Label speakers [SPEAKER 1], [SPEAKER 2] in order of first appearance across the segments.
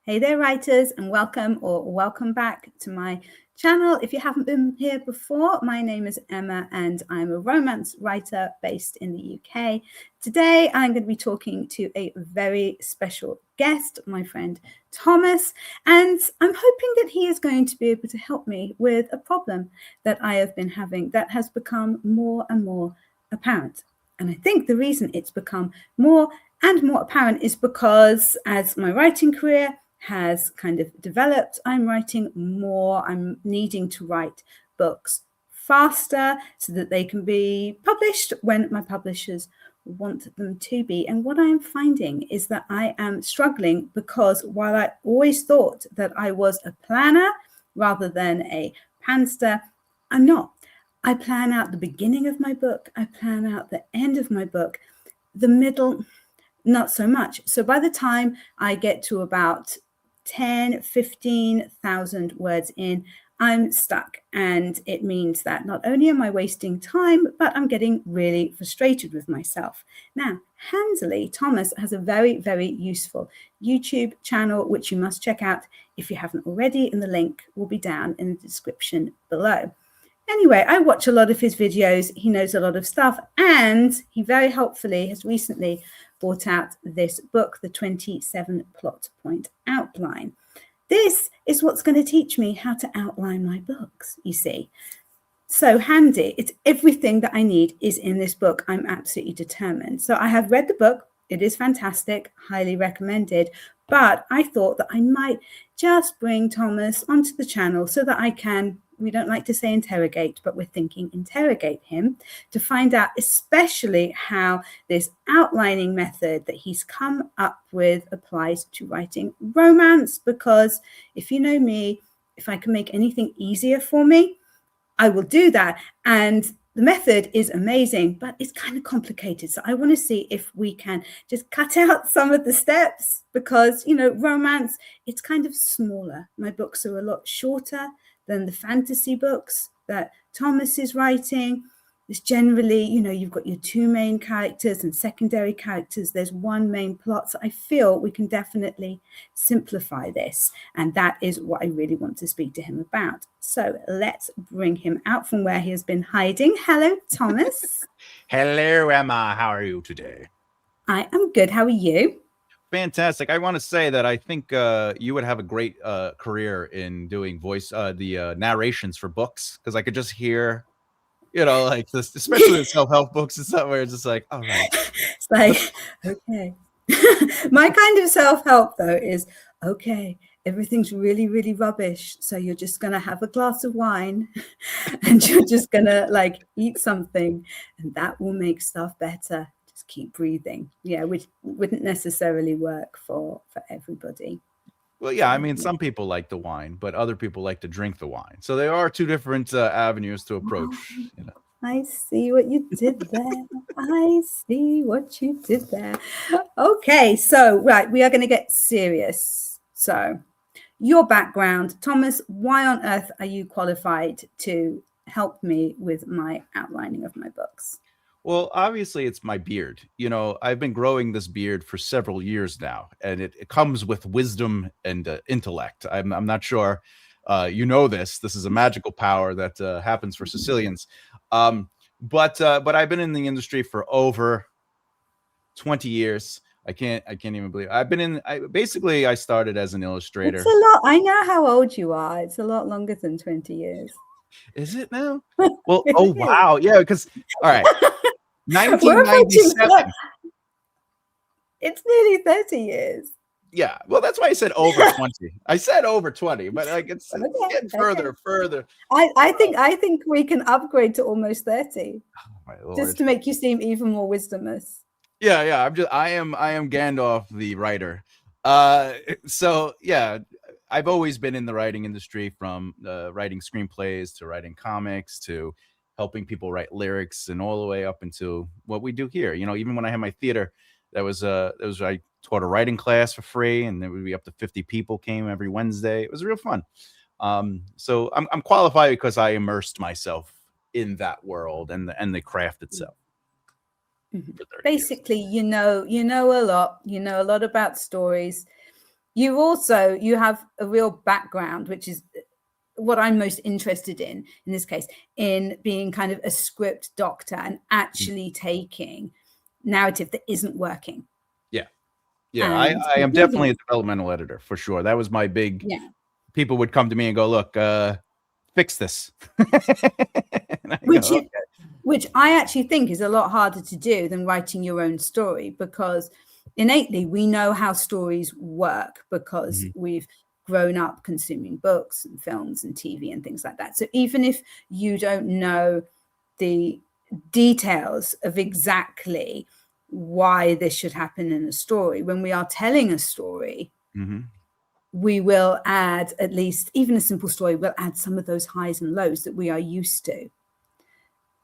[SPEAKER 1] Hey there, writers, and welcome back to my channel. If you haven't been here before, my name is Emma and I'm a romance writer based in the UK. Today, I'm going to be talking to a very special guest, my friend Thomas, and I'm hoping that he is going to be able to help me with a problem that I have been having that has become more and more apparent. And I think the reason it's become more and more apparent is because as my writing career has kind of developed, I'm writing more. I'm needing to write books faster so that they can be published when my publishers want them to be. And what I am finding is that I am struggling because while I always thought that I was a planner rather than a pantser, I'm not. I plan out the beginning of my book. I plan out the end of my book. The middle, not so much. So by the time I get to about 15,000 words in, I'm stuck. And it means that not only am I wasting time, but I'm getting really frustrated with myself. Now, handily, Thomas has a very, very useful YouTube channel, which you must check out if you haven't already, and the link will be down in the description below. Anyway, I watch a lot of his videos. He knows a lot of stuff, and he very helpfully has recently brought out this book, The 27 Plot Point Outline. This is what's going to teach me how to outline my books, you see. So handy. It's everything that I need is in this book. I'm absolutely determined. So I have read the book. It is fantastic, highly recommended. But I thought that I might just bring Thomas onto the channel so that I can, we don't like to say interrogate, but we're thinking interrogate him to find out especially how this outlining method that he's come up with applies to writing romance. Because if you know me, if I can make anything easier for me, I will do that. And the method is amazing, but it's kind of complicated. So I want to see if we can just cut out some of the steps because, you know, romance, it's kind of smaller. My books are a lot shorter than the fantasy books that Thomas is writing. It's generally, you know, you've got your two main characters and secondary characters. There's one main plot. So I feel we can definitely simplify this. And that is what I really want to speak to him about. So let's bring him out from where he has been hiding. Hello, Thomas.
[SPEAKER 2] Hello, Emma. How are you today?
[SPEAKER 1] I am good. How are you?
[SPEAKER 2] Fantastic. I want to say that I think you would have a great career in doing the narrations for books, because I could just hear, you know, like this, especially the self-help books and stuff where it's just like, all right.
[SPEAKER 1] It's like, okay. My kind of self-help, though, is, okay, everything's really, really rubbish. So you're just going to have a glass of wine and you're just going to like eat something and that will make stuff better. Just keep breathing. Yeah, which wouldn't necessarily work for everybody.
[SPEAKER 2] Well, yeah, I mean, some people like the wine, but other people like to drink the wine. So there are two different avenues to approach. You know.
[SPEAKER 1] I see what you did there. I see what you did there. Okay, so, right, we are going to get serious. So, your background, Thomas, why on earth are you qualified to help me with my outlining of my books?
[SPEAKER 2] Well, obviously, it's my beard. You know, I've been growing this beard for several years now, and it comes with wisdom and intellect. I'm not sure you know this. This is a magical power that happens for Sicilians. But I've been in the industry for over 20 years. I can't even believe it. I've been in. I started as an illustrator.
[SPEAKER 1] It's a lot. I know how old you are. It's a lot longer than 20 years.
[SPEAKER 2] Is it now? Well, oh wow, yeah. Because all right. 1997.
[SPEAKER 1] It's nearly 30 years.
[SPEAKER 2] Yeah, well, that's why I said over 20. I said over 20, but like it's getting further.
[SPEAKER 1] I think we can upgrade to almost 30. Oh, my Lord. Just to make you seem even more wisdomous.
[SPEAKER 2] Yeah. I am Gandalf the writer. So yeah, I've always been in the writing industry, from writing screenplays to writing comics to helping people write lyrics, and all the way up into what we do here. You know, even when I had my theater, I taught a writing class for free, and there would be up to 50 people came every Wednesday. It was real fun. So I'm qualified because I immersed myself in that world and the craft itself.
[SPEAKER 1] Basically, you know a lot. You know a lot about stories. you have a real background, which is what I'm most interested in this case, in being kind of a script doctor and actually taking narrative that isn't working.
[SPEAKER 2] Yeah, I am definitely a developmental editor for sure. That was my big.
[SPEAKER 1] Yeah.
[SPEAKER 2] People would come to me and go, "Look, fix this,"
[SPEAKER 1] which I actually think is a lot harder to do than writing your own story, because innately we know how stories work because we've grown up consuming books and films and TV and things like that. So even if you don't know the details of exactly why this should happen in a story, when we are telling a story, we will add, at least even a simple story will add some of those highs and lows that we are used to.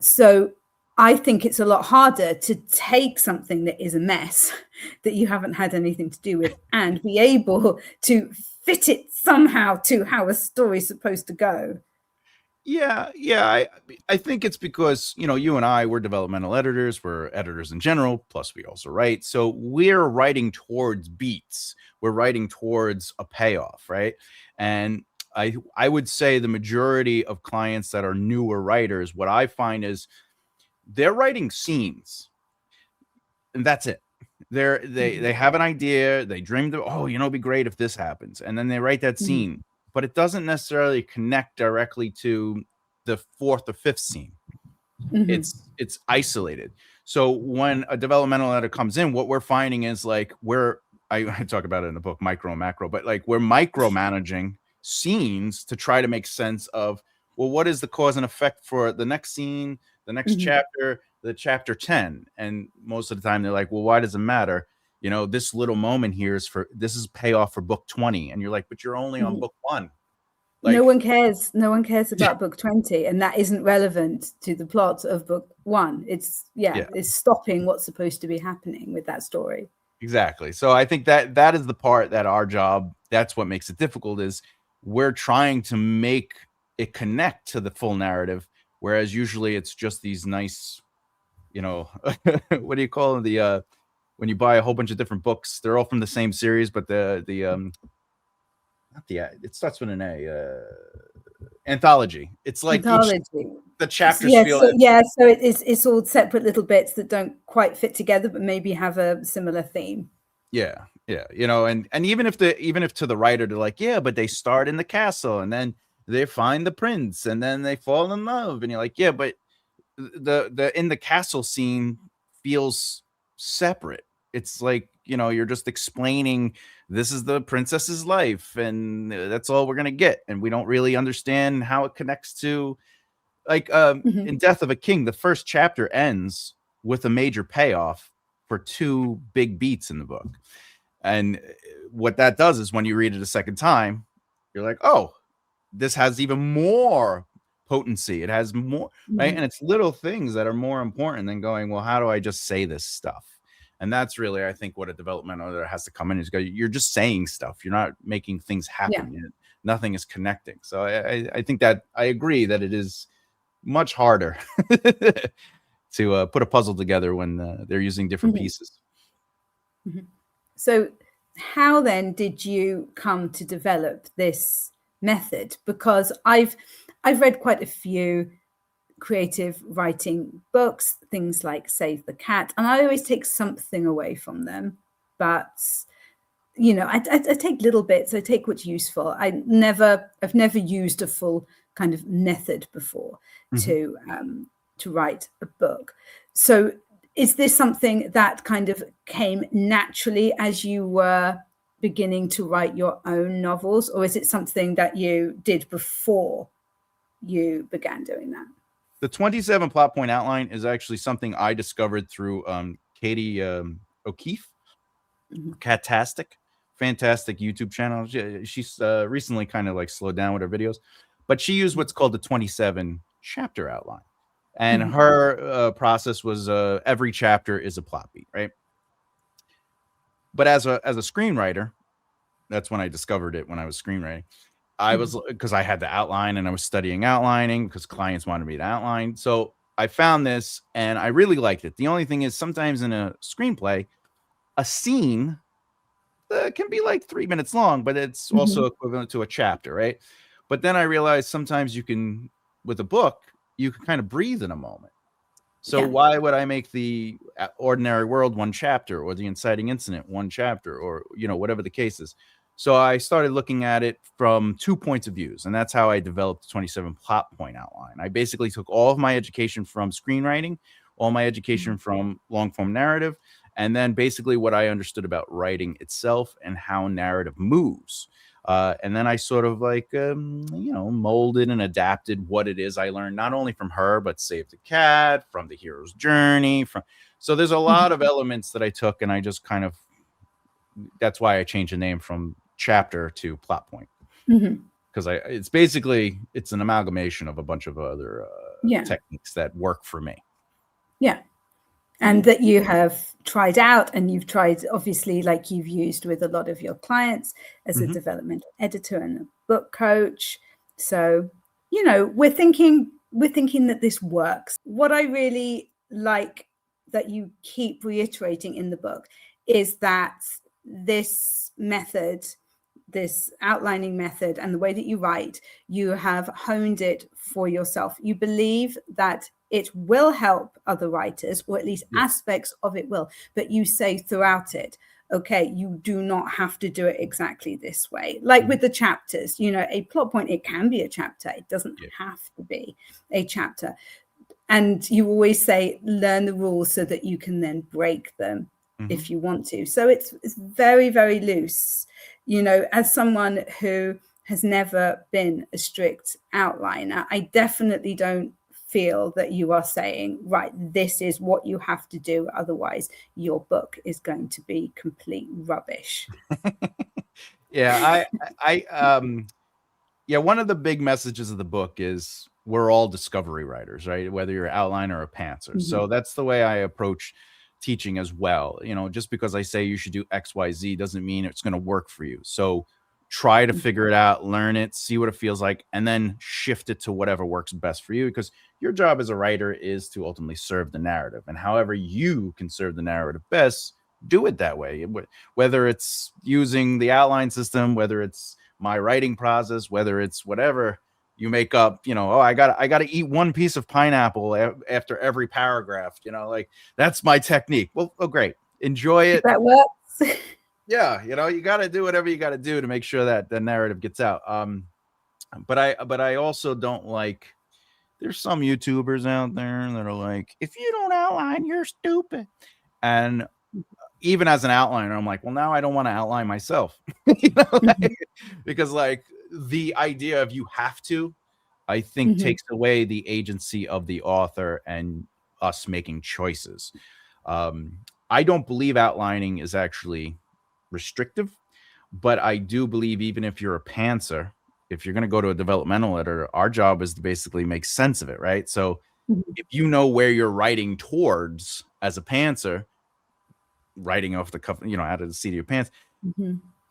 [SPEAKER 1] So I think it's a lot harder to take something that is a mess that you haven't had anything to do with and be able to fit it somehow to how a story is supposed to go.
[SPEAKER 2] Yeah. I think it's because, you and I, we're developmental editors, we're editors in general, plus we also write. So we're writing towards beats. We're writing towards a payoff, right? And I would say the majority of clients that are newer writers, what I find is they're writing scenes, and that's it. They have an idea, they dreamed of, it'd be great if this happens, and then they write that scene, but it doesn't necessarily connect directly to the fourth or fifth scene. It's isolated. So when a developmental editor comes in, what we're finding is like I talk about it in the book, micro and macro, but like we're micromanaging scenes to try to make sense of, well, what is the cause and effect for the next scene, the next chapter, the chapter 10. And most of the time they're like, well, why does it matter? This little moment here this is payoff for book 20. And you're like, but you're only on book 1.
[SPEAKER 1] Like, no one cares about book 20, and that isn't relevant to the plot of book 1. It's stopping what's supposed to be happening with that story.
[SPEAKER 2] Exactly. So I think that is the part that our job, that's what makes it difficult, is we're trying to make it connect to the full narrative, whereas usually it's just these nice, what do you call them? When you buy a whole bunch of different books, they're all from the same series, but it starts with an A. Anthology. It's like the chapters feel.
[SPEAKER 1] So it's all separate little bits that don't quite fit together, but maybe have a similar theme.
[SPEAKER 2] Yeah. And even if to the writer they're like, yeah, but they start in the castle and then they find the prince and then they fall in love, and you're like, yeah, but the in the castle scene feels separate. It's like, you're just explaining this is the princess's life and that's all we're going to get. And we don't really understand how it connects to, like, in Death of a King, the first chapter ends with a major payoff for 2 big beats in the book. And what that does is when you read it a second time, you're like, oh, this has even more potency. It has more, right? And it's little things that are more important than going, well, how do I just say this stuff? And that's really, I think, what a developmental editor has to come in is go, you're just saying stuff. You're not making things happen. Yeah. Nothing is connecting. So I think that I agree that it is much harder to put a puzzle together when they're using different pieces.
[SPEAKER 1] So how then did you come to develop this method? Because I've read quite a few creative writing books, things like Save the Cat, and I always take something away from them, but I take little bits. I take what's useful. I've never used a full kind of method before to write a book. So is this something that kind of came naturally as you were beginning to write your own novels, or is it something that you did before you began doing that?
[SPEAKER 2] The 27 plot point outline is actually something I discovered through Katie O'Keefe. Catastic, fantastic YouTube channel. She's recently kind of like slowed down with her videos, but she used what's called the 27 chapter outline. And her process was every chapter is a plot beat, right? But as a screenwriter, that's when I discovered it, when I was screenwriting. I was, because I had the outline and I was studying outlining because clients wanted me to outline. So I found this and I really liked it. The only thing is sometimes in a screenplay, a scene can be like 3 minutes long, but it's also equivalent to a chapter, right? But then I realized sometimes you can, with a book, you can kind of breathe in a moment. So why would I make the ordinary world one chapter, or the inciting incident one chapter, or whatever the case is? So I started looking at it from 2 points of views, and that's how I developed the 27 plot point outline. I basically took all of my education from screenwriting, all my education from long form narrative, and then basically what I understood about writing itself and how narrative moves. And then I sort of like, molded and adapted what it is I learned, not only from her, but Save the Cat, from The Hero's Journey. So there's a lot of elements that I took, and I just kind of, that's why I changed the name from chapter to plot point. Because it's basically, it's an amalgamation of a bunch of other techniques that work for me.
[SPEAKER 1] Yeah. And that you have tried out, and you've tried, obviously, like you've used with a lot of your clients as a developmental editor and a book coach. So, we're thinking that this works. What I really like that you keep reiterating in the book is that this method, this outlining method, and the way that you write, you have honed it for yourself. You believe that it will help other writers, or at least aspects of it will. But you say throughout it, okay, you do not have to do it exactly this way. Like with the chapters, a plot point, it can be a chapter. It doesn't have to be a chapter. And you always say, learn the rules so that you can then break them if you want to. So it's very, very loose. As someone who has never been a strict outliner, I definitely don't feel that you are saying, right, this is what you have to do, otherwise your book is going to be complete rubbish.
[SPEAKER 2] One of the big messages of the book is we're all discovery writers, right? Whether you're an outliner or a pantser. So that's the way I approach teaching as well. Just because I say you should do XYZ doesn't mean it's going to work for you. So try to figure it out, learn it, see what it feels like, and then shift it to whatever works best for you, because your job as a writer is to ultimately serve the narrative. And however you can serve the narrative best, do it that way. Whether it's using the outline system, whether it's my writing process, whether it's whatever you make up, I gotta eat one piece of pineapple after every paragraph, like that's my technique. Well, great. Enjoy it.
[SPEAKER 1] That works.
[SPEAKER 2] Yeah, you got to do whatever you got to do to make sure that the narrative gets out. But I also don't like, there's some YouTubers out there that are like, if you don't outline, you're stupid. And even as an outliner, I'm like, well, now I don't want to outline myself, because like the idea of you have to, I think takes away the agency of the author and us making choices. I don't believe outlining is actually restrictive, but I do believe even if you're a pantser, if you're going to go to a developmental editor, our job is to basically make sense of it, right? So if you know where you're writing towards as a pantser, writing off the cuff, out of the seat of your pants,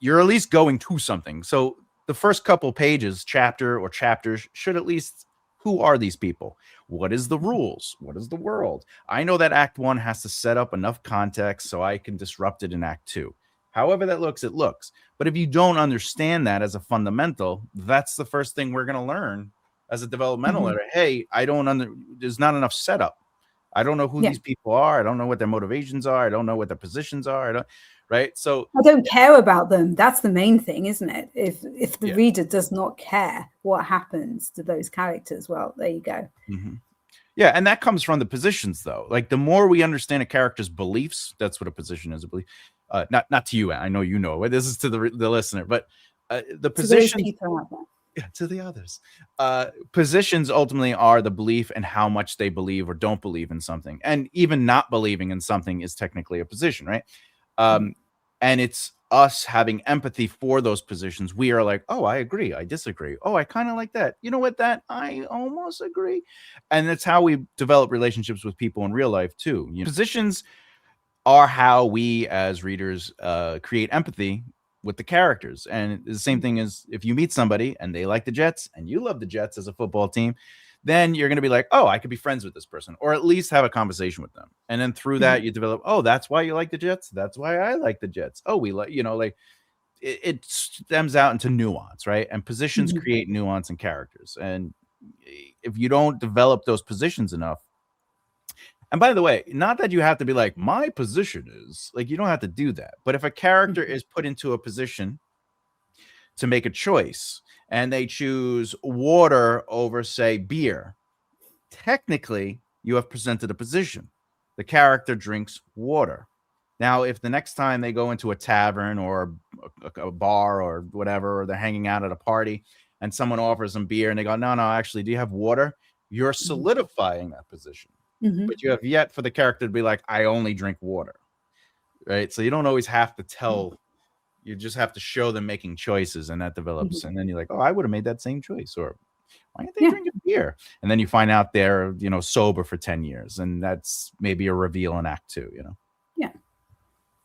[SPEAKER 2] you're at least going to something. So the first couple pages, chapter or chapters, should at least, who are these people? What is the rules? What is the world? I know that Act 1 has to set up enough context so I can disrupt it in Act 2. However that looks, it looks. But if you don't understand that as a fundamental, that's the first thing we're going to learn as a developmental editor. Hey, there's not enough setup. I don't know who these people are. I don't know what their motivations are. I don't know what their positions are. Right? So
[SPEAKER 1] I don't care about them. That's the main thing, isn't it? If the reader does not care what happens to those characters, well, there you go.
[SPEAKER 2] Yeah, and that comes from the positions, though. Like the more we understand a character's beliefs, that's what a position is, a belief. Not to you, I know you know. This is to the listener, but the positions to the others. Positions ultimately are the belief and how much they believe or don't believe in something, and even not believing in something is technically a position, right? And it's us having empathy for those positions. We are like, oh, I agree, I disagree. Oh, I kind of like that. You know what? That I almost agree, and that's how we develop relationships with people in real life too. Positions are how we as readers create empathy with the characters. And the same thing as if you meet somebody and they like the Jets and you love the Jets as a football team, then you're going to be like, oh, I could be friends with this person, or at least have a conversation with them. And then through that, you develop, oh, that's why you like the Jets. That's why I like the Jets. Oh, we like, like it stems out into nuance, right? And positions create nuance and characters. And if you don't develop those positions enough, and by the way, not that you have to be like, my position is, like, you don't have to do that. But if a character is put into a position to make a choice and they choose water over, say, beer, technically you have presented a position. The character drinks water. Now, if the next time they go into a tavern or a bar or whatever, or they're hanging out at a party and someone offers them beer and they go, no, actually, do you have water? You're solidifying that position. But you have yet for the character to be like, I only drink water, right? So you don't always have to tell. You just have to show them making choices, and that develops. And then you're like, oh, I would have made that same choice. Or why aren't they drinking beer? And then you find out they're, sober for 10 years. And that's maybe a reveal in Act 2,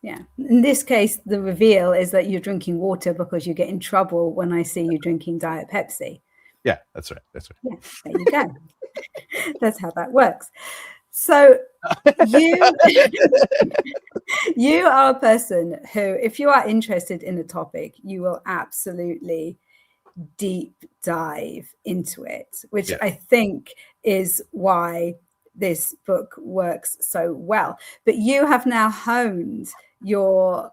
[SPEAKER 1] Yeah. In this case, the reveal is that you're drinking water because you get in trouble when I see you drinking Diet Pepsi.
[SPEAKER 2] Yeah, that's right.
[SPEAKER 1] Yeah, there you go. That's how that works. So you you are a person who, if you are interested in a topic, you will absolutely deep dive into it, which I think is why this book works so well. But you have now honed your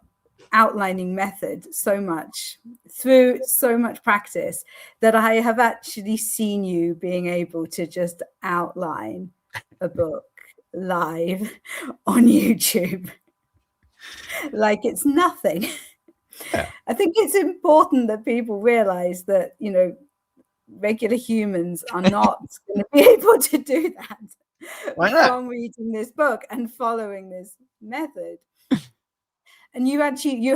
[SPEAKER 1] outlining method so much through so much practice that I have actually seen you being able to just outline a book live on YouTube like it's nothing. I think it's important that people realize that, regular humans are not going to be able to do that.
[SPEAKER 2] Why not?
[SPEAKER 1] From reading this book and following this method. And you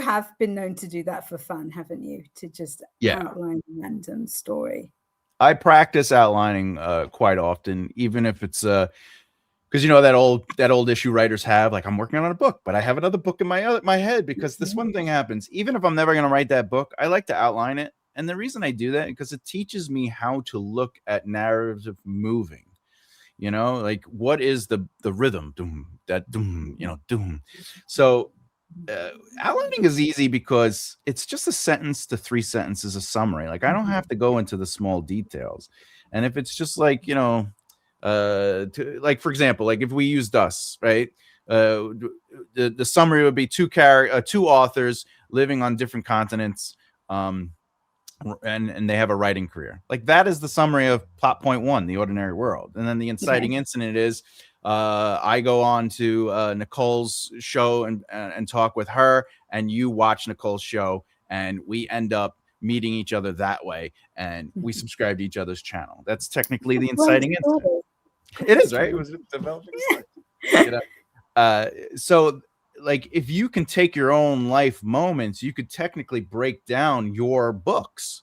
[SPEAKER 1] have been known to do that for fun, haven't you? To just outline a random story.
[SPEAKER 2] I practice outlining quite often, even if it's because that old issue writers have, like, I'm working on a book, but I have another book in my head because this one thing happens. Even if I'm never going to write that book, I like to outline it. And the reason I do that is because it teaches me how to look at narrative moving. Like, what is the rhythm? Doom, that doom, doom. So outlining is easy because it's just a sentence to 3 sentences, a summary. Like, I don't have to go into the small details. And if it's just like, like, for example, like if we used us, right? The summary would be two authors living on different continents, and they have a writing career. Like, that is the summary of plot point 1, the ordinary world. And then the inciting incident is, I go on to Nicole's show and talk with her, and you watch Nicole's show, and we end up meeting each other that way, and we subscribe to each other's channel. That's technically the inciting incident. It is, right? It was developing. So, like, if you can take your own life moments, you could technically break down your books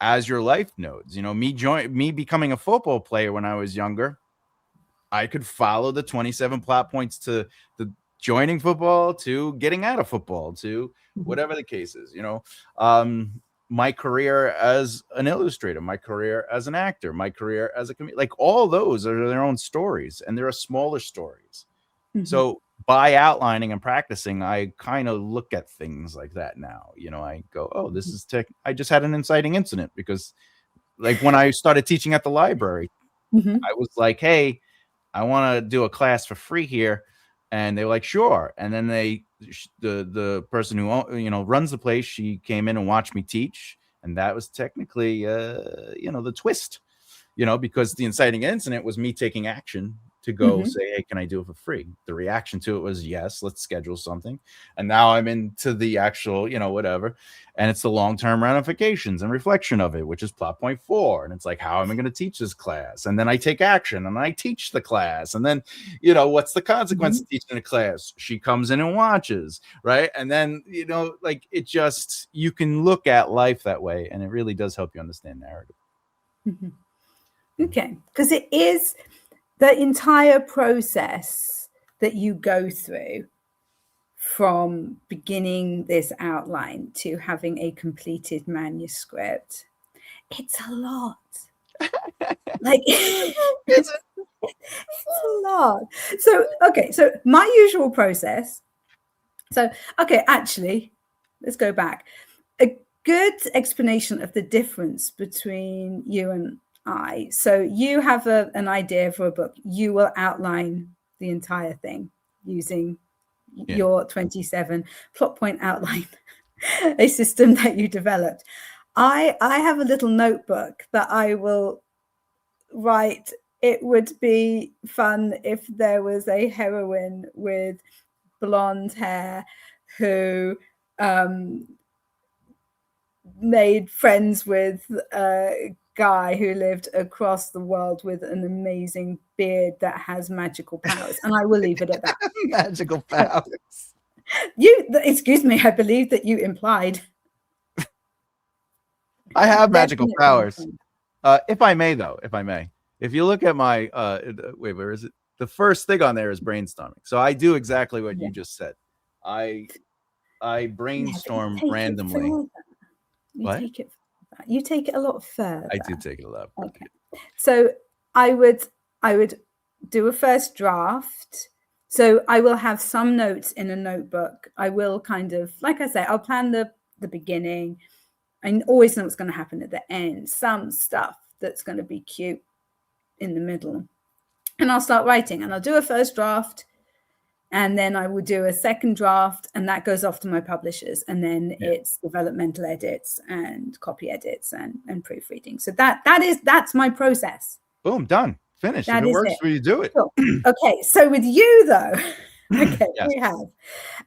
[SPEAKER 2] as your life nodes. Me becoming a football player when I was younger, I could follow the 27 plot points to the joining football, to getting out of football, to whatever the case is. My career as an illustrator, my career as an actor, my career as a comedian, like, all those are their own stories, and there are smaller stories. So by outlining and practicing, I kind of look at things like that now. I go, oh, this is I just had an inciting incident because, like, when I started teaching at the library, I was like, hey, I want to do a class for free here. And they were like, sure. And then the person who runs the place, she came in and watched me teach, and that was technically the twist, because the inciting incident was me taking action to go say, hey, can I do it for free? The reaction to it was, yes, let's schedule something. And now I'm into the actual, whatever. And it's the long-term ramifications and reflection of it, which is plot point 4. And it's like, how am I going to teach this class? And then I take action and I teach the class. And then, what's the consequence of teaching a class? She comes in and watches, right? And then, like, it just, you can look at life that way. And it really does help you understand narrative.
[SPEAKER 1] Okay. Because it is the entire process that you go through from beginning this outline to having a completed manuscript. It's a lot. Like, it's a lot. So, okay, so my usual process. So, okay, actually, let's go back. A good explanation of the difference between you and I. So, you have an idea for a book. You will outline the entire thing using your 27 plot point outline, a system that you developed. I have a little notebook that I will write. It would be fun if there was a heroine with blonde hair who made friends with a guy who lived across the world with an amazing beard that has magical powers. And I will leave it at that.
[SPEAKER 2] Magical powers.
[SPEAKER 1] Excuse me, I believe that you implied.
[SPEAKER 2] I have magical powers. If I may, though, if you look at my, wait, where is it? The first thing on there is brainstorming. So I do exactly what you just said. I brainstorm randomly.
[SPEAKER 1] You take it a lot further.
[SPEAKER 2] I do take it a lot.
[SPEAKER 1] Okay. So I would do a first draft. So I will have some notes in a notebook. I will kind of, like I say, I'll plan the beginning. I always know what's going to happen at the end. Some stuff that's going to be cute in the middle. And I'll start writing, and I'll do a first draft, and then I will do a second draft, and that goes off to my publishers, and then it's developmental edits and copy edits and proofreading. So that's my process.
[SPEAKER 2] Boom, done, finished. If it works for you, do it.
[SPEAKER 1] Cool. Okay, so with you though, okay, we have,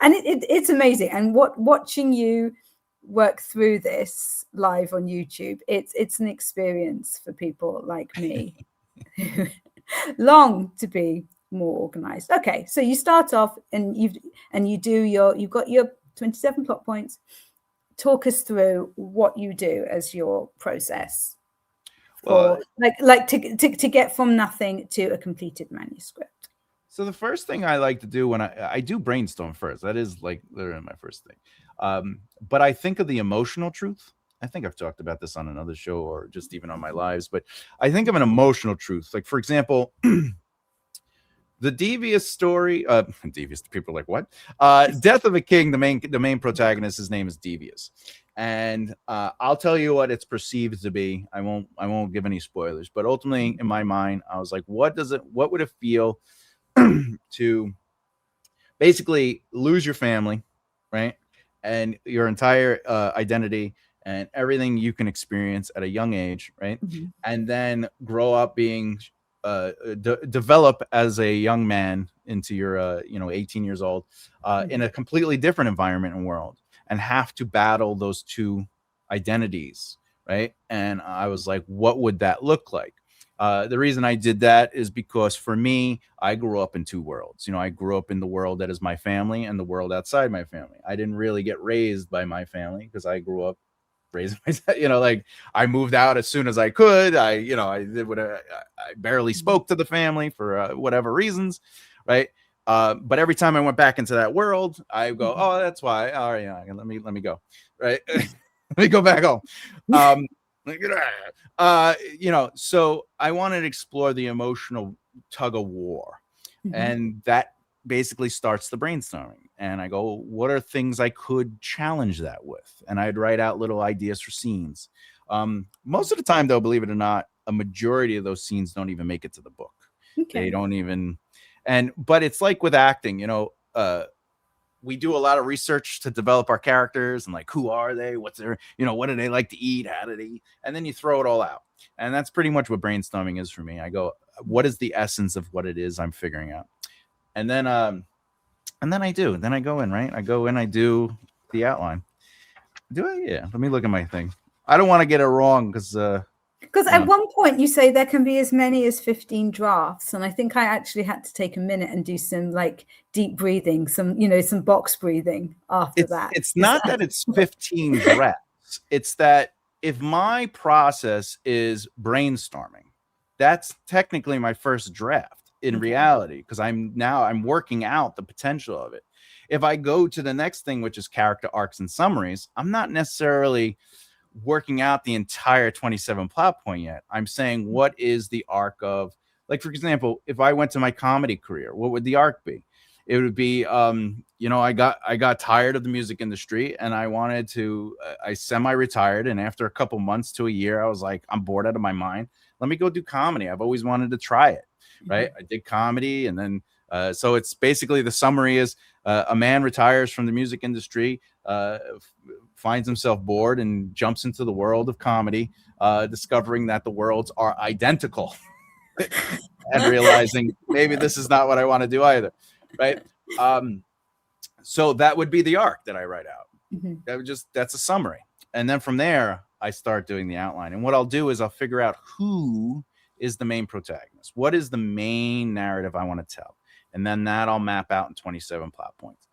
[SPEAKER 1] and it's amazing. And watching you work through this live on YouTube, it's an experience for people like me who long to be more organized. Okay, so you start off and you've got your 27 plot points. Talk us through what you do as your process for to get from nothing to a completed manuscript.
[SPEAKER 2] So the first thing I like to do when I do brainstorm first, that is like literally my first thing. But I think of the emotional truth. I think I've talked about this on another show or just even on my lives, but I think of an emotional truth. Like, for example, the Devious story, Devious, people are like, what? Death of a King, the main protagonist, his name is Devious. And I'll tell you what it's perceived to be. I won't give any spoilers, but ultimately in my mind, I was like, what would it feel to basically lose your family, right? And your entire identity and everything you can experience at a young age, right? Mm-hmm. And then grow up being develop as a young man into your 18 years old in a completely different environment and world, and have to battle those two identities, right? And I was like, what would that look like? The reason I did that is because for me, I grew up in two worlds. I grew up in the world that is my family and the world outside my family. I didn't really get raised by my family because I grew up raising myself, like I moved out as soon as I could. I did whatever. I barely spoke to the family for whatever reasons, right? But every time I went back into that world, I go, oh, that's why. All right, yeah, let me go, right? Let me go back home. So I wanted to explore the emotional tug of war, and that basically starts the brainstorming. And I go, what are things I could challenge that with? And I'd write out little ideas for scenes. Most of the time, though, believe it or not, a majority of those scenes don't even make it to the book. Okay. They don't even. But it's like with acting, we do a lot of research to develop our characters and like, who are they? What's their, what do they like to eat? How do they eat? And then you throw it all out. And that's pretty much what brainstorming is for me. I go, what is the essence of what it is I'm figuring out? And then I do. Then I go in, right? I go in, I do the outline. Do I? Yeah. Let me look at my thing. I don't want to get it wrong because
[SPEAKER 1] at one point you say there can be as many as 15 drafts, and I think I actually had to take a minute and do some like deep breathing, some box breathing after that.
[SPEAKER 2] It's not that it's 15 drafts. It's that if my process is brainstorming, that's technically my first draft in reality, because I'm working out the potential of it. If I go to the next thing, which is character arcs and summaries, I'm not necessarily working out the entire 27 plot point yet. I'm saying, what is the arc of, like, for example, if I went to my comedy career, what would the arc be? It would be, I got tired of the music industry, and I wanted to, I semi-retired, and after a couple months to a year, I was like, I'm bored out of my mind. Let me go do comedy. I've always wanted to try it, right? I did comedy, and then so it's basically, the summary is, a man retires from the music industry, finds himself bored, and jumps into the world of comedy, discovering that the worlds are identical. And realizing maybe this is not what I want to do either, right? So that would be the arc that I write out. That's a summary. And then from there, I start doing the outline. And what I'll do is I'll figure out who is the main protagonist. What is the main narrative I want to tell? And then that I'll map out in 27 plot points.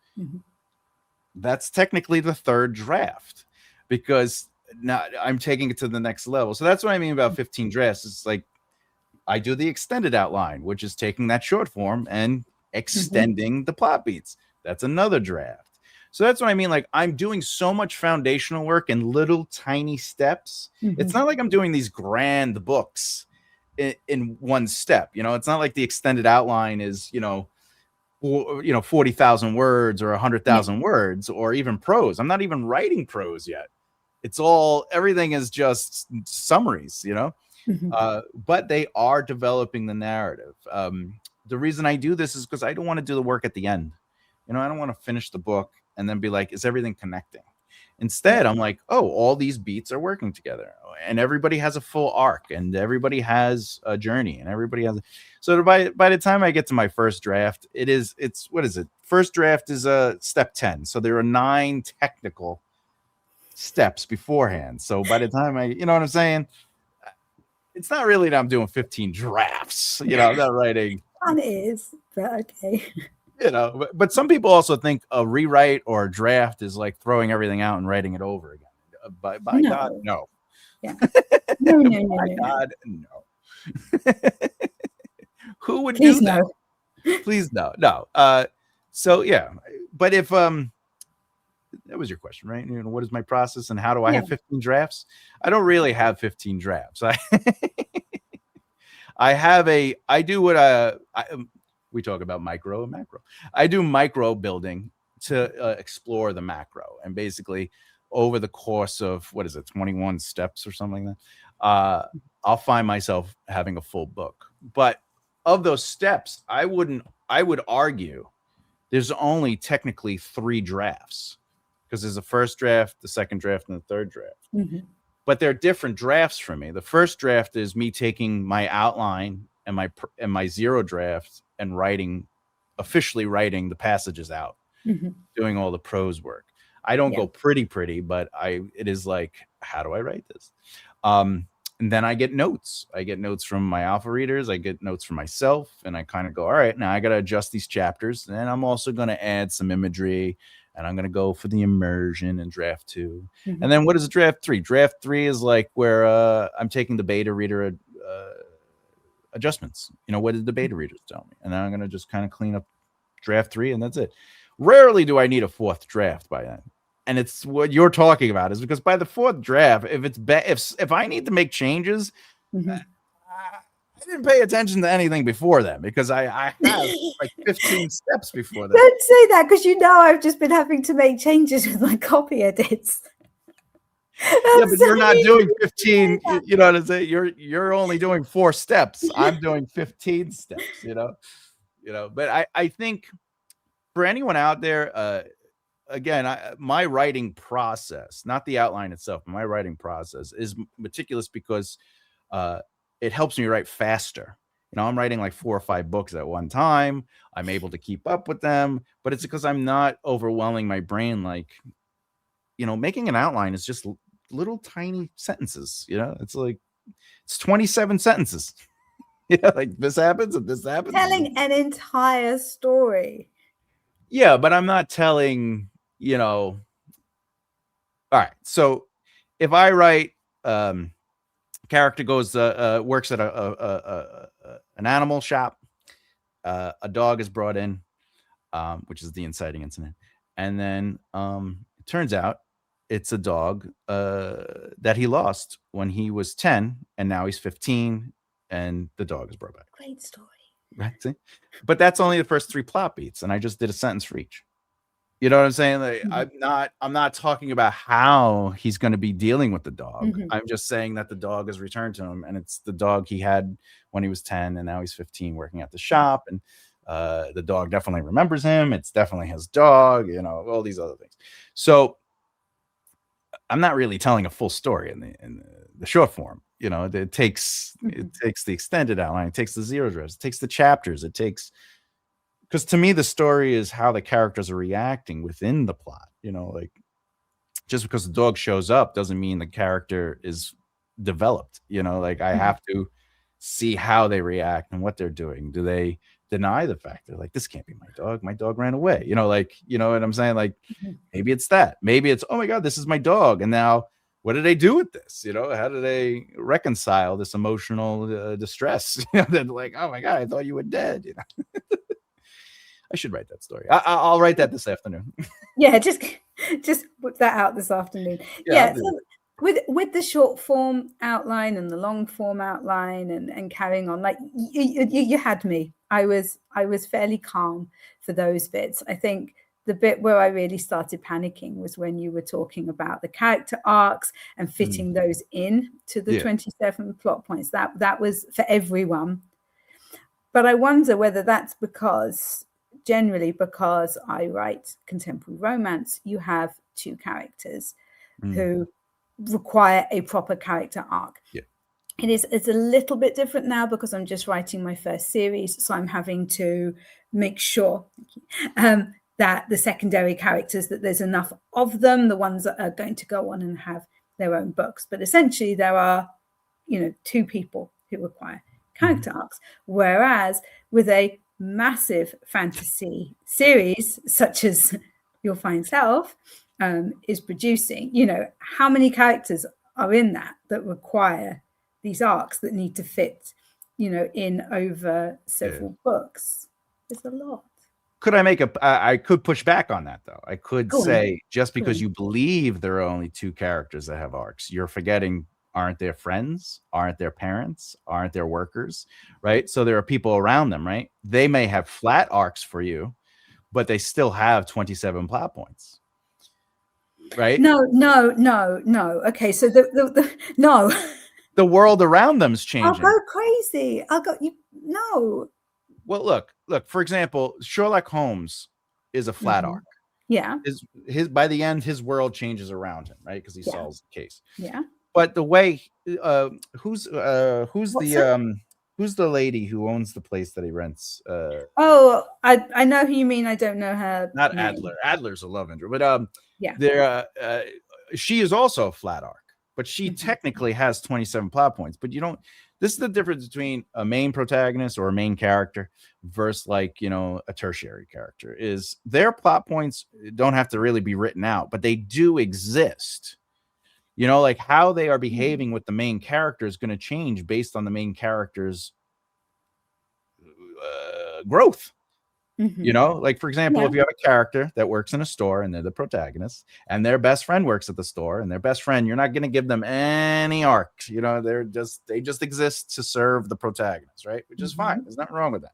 [SPEAKER 2] That's technically the third draft, because now I'm taking it to the next level. So that's what I mean about 15 drafts. It's like, I do the extended outline, which is taking that short form and extending the plot beats. That's another draft. So that's what I mean. Like, I'm doing so much foundational work in little tiny steps. It's not like I'm doing these grand books in one step. It's not like the extended outline is, 40,000 words or 100,000 words, or even prose. I'm not even writing prose yet. Everything is just summaries, but they are developing the narrative. The reason I do this is because I don't want to do the work at the end. I don't want to finish the book and then be like, is everything connecting? Instead, I'm like, oh, all these beats are working together, and everybody has a full arc, and everybody has a journey, and everybody has. So by the time I get to my first draft, it's what is it? First draft is step 10. So there are 9 technical steps beforehand. So by the time you know what I'm saying? It's not really that I'm doing 15 drafts. I'm not writing.
[SPEAKER 1] Fun is, but okay.
[SPEAKER 2] But some people also think a rewrite or a draft is like throwing everything out and writing it over again. By
[SPEAKER 1] No.
[SPEAKER 2] God, no.
[SPEAKER 1] Yeah. No.
[SPEAKER 2] By God, no. Who would
[SPEAKER 1] Please
[SPEAKER 2] do that?
[SPEAKER 1] No.
[SPEAKER 2] Please no. No. So yeah, but if that was your question, right? What is my process, and how do I have 15 drafts? I don't really have 15 drafts. I do what we talk about micro and macro. I do micro building to explore the macro, and basically over the course of 21 steps or something like that, I'll find myself having a full book. But of those steps, I would argue there's only technically 3 drafts, because there's a first draft, the second draft, and the third draft. But they're different drafts for me. The first draft is me taking my outline and my zero draft and officially writing the passages out, doing all the prose work. I don't go pretty, but it is like, how do I write this? And then I get notes. I get notes from my alpha readers. I get notes from myself, and I kind of go, all right, now I got to adjust these chapters. And I'm also going to add some imagery, and I'm going to go for the immersion in draft 2. And then what is draft 3? Draft 3 is like where I'm taking the beta reader adjustments. What did the beta readers tell me? And then I'm going to just kind of clean up draft 3, and that's it. Rarely do I need a 4th draft by then. And it's what you're talking about, is because by the 4th draft, if I need to make changes, I didn't pay attention to anything before then, because I have like 15 steps before that.
[SPEAKER 1] Don't say that, because I've just been having to make changes with my copy edits.
[SPEAKER 2] Yeah, but you're not doing 15. You know what I'm saying? You're only doing 4 steps. I'm doing 15 steps. But I think for anyone out there, again, my writing process, not the outline itself, but my writing process is meticulous, because it helps me write faster. I'm writing like 4 or 5 books at one time. I'm able to keep up with them, but it's because I'm not overwhelming my brain. Like, making an outline is just little tiny sentences. It's like, it's 27 sentences. Like this happens and this happens.
[SPEAKER 1] Telling an entire story.
[SPEAKER 2] Yeah, but I'm not telling, all right. So if I write, character goes, works at an animal shop, a dog is brought in, which is the inciting incident. And then it turns out it's a dog that he lost when he was 10, and now he's 15, and the dog is brought back.
[SPEAKER 1] Great story.
[SPEAKER 2] Right? See? But that's only the first 3 plot beats, and I just did a sentence for each. You know what I'm saying? Like, I'm not talking about how he's going to be dealing with the dog. I'm just saying that the dog has returned to him, and it's the dog he had when he was 10, and now he's 15 working at the shop, and the dog definitely remembers him. It's definitely his dog, you know, all these other things. So I'm not really telling a full story in the short form. You know, it takes the extended outline, it takes the zero drafts, it takes the chapters, it takes, because to me the story is how the characters are reacting within the plot. You know, like, just because the dog shows up doesn't mean the character is developed. You know, like, I have to see how they react and what they're doing. Do they deny the fact they're like, this can't be my dog ran away? You know, like, you know what I'm saying? Like, maybe it's that, maybe it's, oh my God, this is my dog, and now what do they do with this? You know, how do they reconcile this emotional distress? You know, they're like, oh my God, I thought you were dead. You know, I should write that story. I'll write that this afternoon.
[SPEAKER 1] Yeah, just whip that out this afternoon. Yeah, so with the short form outline and the long form outline and carrying on, like, you had me. I was fairly calm for those bits. I think the bit where I really started panicking was when you were talking about the character arcs and fitting those in to the 27 plot points. That was for everyone. But I wonder whether that's generally because I write contemporary romance, you have 2 characters who require a proper character arc.
[SPEAKER 2] Yeah.
[SPEAKER 1] It's a little bit different now because I'm just writing my first series, so I'm having to make sure that the secondary characters, that there's enough of them, the ones that are going to go on and have their own books. But essentially there are, 2 people who require character arcs, whereas with a massive fantasy series such as Your Fine Self is producing, how many characters are in that require these arcs that need to fit, in over several books? It's a lot.
[SPEAKER 2] Could I could push back on that, though. I could say, just because you believe there are only 2 characters that have arcs, you're forgetting, aren't their friends? Aren't their parents? Aren't their workers? Right? So there are people around them, right? They may have flat arcs for you, but they still have 27 plot points. Right?
[SPEAKER 1] No. Okay, so no.
[SPEAKER 2] The world around them's changing.
[SPEAKER 1] I'll go crazy. No.
[SPEAKER 2] Well, look, for example, Sherlock Holmes is a flat arc.
[SPEAKER 1] Yeah.
[SPEAKER 2] His by the end, his world changes around him, right? Because he solves the case.
[SPEAKER 1] Yeah.
[SPEAKER 2] But the way who's the lady who owns the place that he rents?
[SPEAKER 1] I know who you mean. I don't know her.
[SPEAKER 2] Not name. Adler. Adler's a love interest, but she is also a flat arc, but she technically has 27 plot points. But you don't. This is the difference between a main protagonist or a main character versus, like, a tertiary character. Is their plot points don't have to really be written out, but they do exist. Like, how they are behaving with the main character is going to change based on the main character's growth. Like, for example, if you have a character that works in a store and they're the protagonist, and their best friend works at the store, and their best friend, you're not going to give them any arcs. They just exist to serve the protagonist, right? Which is fine. There's nothing wrong with that.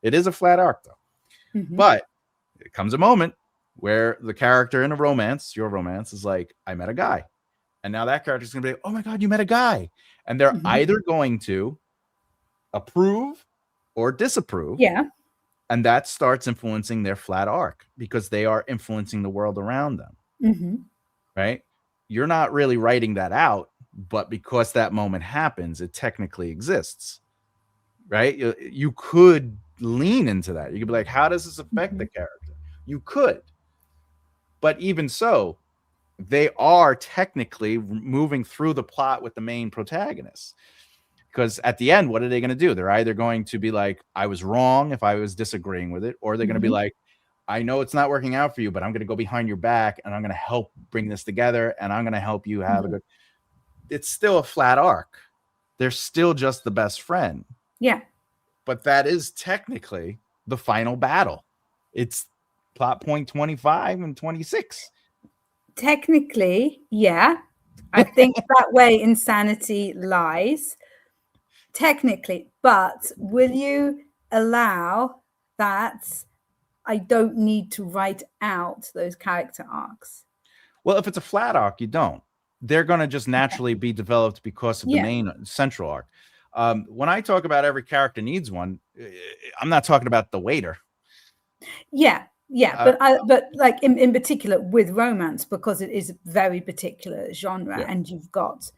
[SPEAKER 2] It is a flat arc, though. But it comes a moment where the character in your romance is like, I met a guy. And now that character is going to be like, oh my God, you met a guy. And they're either going to approve or disapprove.
[SPEAKER 1] Yeah.
[SPEAKER 2] And that starts influencing their flat arc because they are influencing the world around them. Right? You're not really writing that out, but because that moment happens, it technically exists. Right? You could lean into that. You could be like, how does this affect the character? You could. But even so, they are technically moving through the plot with the main protagonist. Because at the end, what are they going to do? They're either going to be like, I was wrong if I was disagreeing with it, or they're going to be like, I know it's not working out for you, but I'm going to go behind your back and I'm going to help bring this together and I'm going to help you have a good. It's still a flat arc. They're still just the best friend.
[SPEAKER 1] Yeah.
[SPEAKER 2] But that is technically the final battle. It's plot point 25 and 26.
[SPEAKER 1] Technically, yeah. I think that way insanity lies. Technically, but will you allow that I don't need to write out those character arcs?
[SPEAKER 2] Well, if it's a flat arc, you don't. They're going to just naturally be developed because of the main central arc. When I talk about every character needs one, I'm not talking about the waiter.
[SPEAKER 1] Yeah, but like in particular with romance, because it is a very particular genre, and you've got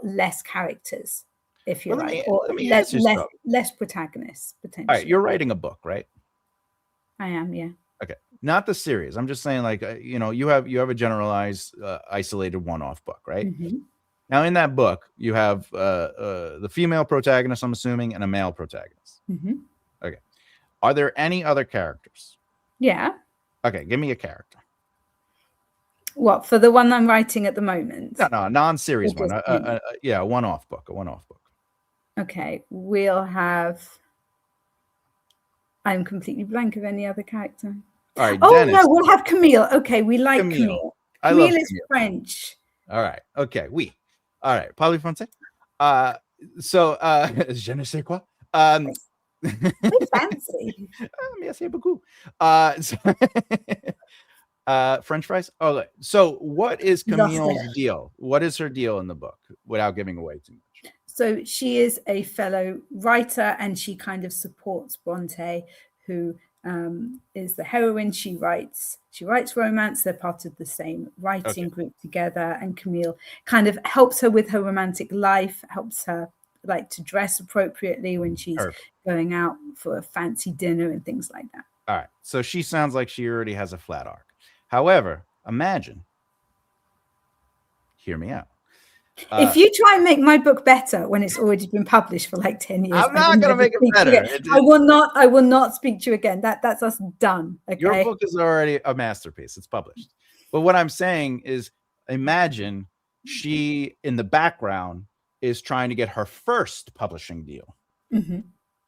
[SPEAKER 1] less characters, if you like, or
[SPEAKER 2] let me ask you something.
[SPEAKER 1] less protagonists potentially.
[SPEAKER 2] All right, you're writing a book, right?
[SPEAKER 1] I am, yeah.
[SPEAKER 2] Okay, not the series. I'm just saying, like, you have a generalized, isolated one-off book, right?
[SPEAKER 1] Mm-hmm.
[SPEAKER 2] Now, in that book, you have the female protagonist, I'm assuming, and a male protagonist.
[SPEAKER 1] Mm-hmm.
[SPEAKER 2] Okay. Are there any other characters?
[SPEAKER 1] Yeah.
[SPEAKER 2] Okay, give me a character.
[SPEAKER 1] What, for the one I'm writing at the moment?
[SPEAKER 2] No, non-series one. Yeah, a one-off book.
[SPEAKER 1] Okay, we'll have. I'm completely blank of any other character.
[SPEAKER 2] All right.
[SPEAKER 1] Oh,
[SPEAKER 2] Dennis.
[SPEAKER 1] no, we'll have Camille. Okay, we like Camille.
[SPEAKER 2] I love
[SPEAKER 1] Camille is French.
[SPEAKER 2] All right. Okay. All right. Parlez français. So, je ne sais quoi.
[SPEAKER 1] Fancy.
[SPEAKER 2] Merci beaucoup. French fries. Oh, so what is Camille's deal? What is her deal in the book without giving away too much?
[SPEAKER 1] So she is a fellow writer, and she kind of supports Bronte, who is the heroine. She writes romance. They're part of the same writing group together, and Camille kind of helps her with her romantic life, helps her like to dress appropriately when she's going out for a fancy dinner and things like that.
[SPEAKER 2] All right. So she sounds like she already has a flat arc. However, imagine, hear me out.
[SPEAKER 1] If you try and make my book better when it's already been published for like 10 years,
[SPEAKER 2] I'm not going to make it better.
[SPEAKER 1] I will not speak to you again. That's us done. Okay?
[SPEAKER 2] Your book is already a masterpiece. It's published. But what I'm saying is, imagine she, in the background, is trying to get her first publishing deal.
[SPEAKER 1] Mm-hmm.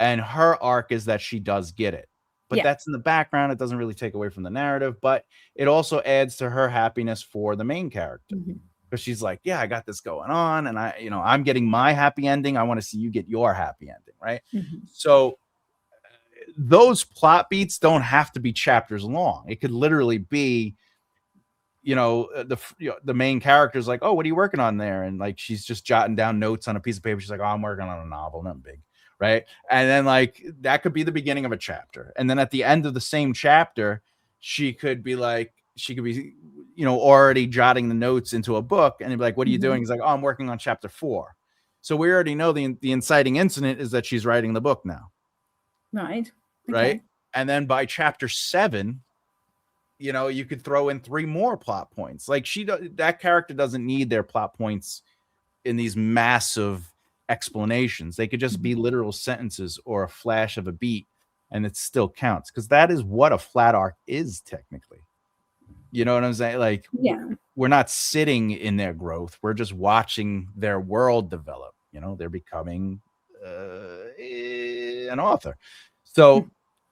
[SPEAKER 2] And her arc is that she does get it. But that's in the background. It doesn't really take away from the narrative, but it also adds to her happiness for the main character. Mm-hmm. Because she's like, yeah, I got this going on, and I'm getting my happy ending. I want to see you get your happy ending, right?
[SPEAKER 1] Mm-hmm.
[SPEAKER 2] So those plot beats don't have to be chapters long. It could literally be, the main character's like, oh, what are you working on there? And like, she's just jotting down notes on a piece of paper. She's like, oh, I'm working on a novel, nothing big, right? And then like that could be the beginning of a chapter, and then at the end of the same chapter, she could be already jotting the notes into a book, and they'd be like, what are you doing? He's like, oh, I'm working on chapter 4. So we already know the inciting incident is that she's writing the book now.
[SPEAKER 1] Right.
[SPEAKER 2] Right. And then by chapter 7, you could throw in 3 more plot points. Like that character doesn't need their plot points in these massive explanations. They could just be literal sentences or a flash of a beat, and it still counts, because that is what a flat arc is technically. You know what I'm saying? Like, we're not sitting in their growth. We're just watching their world develop. They're becoming an author. So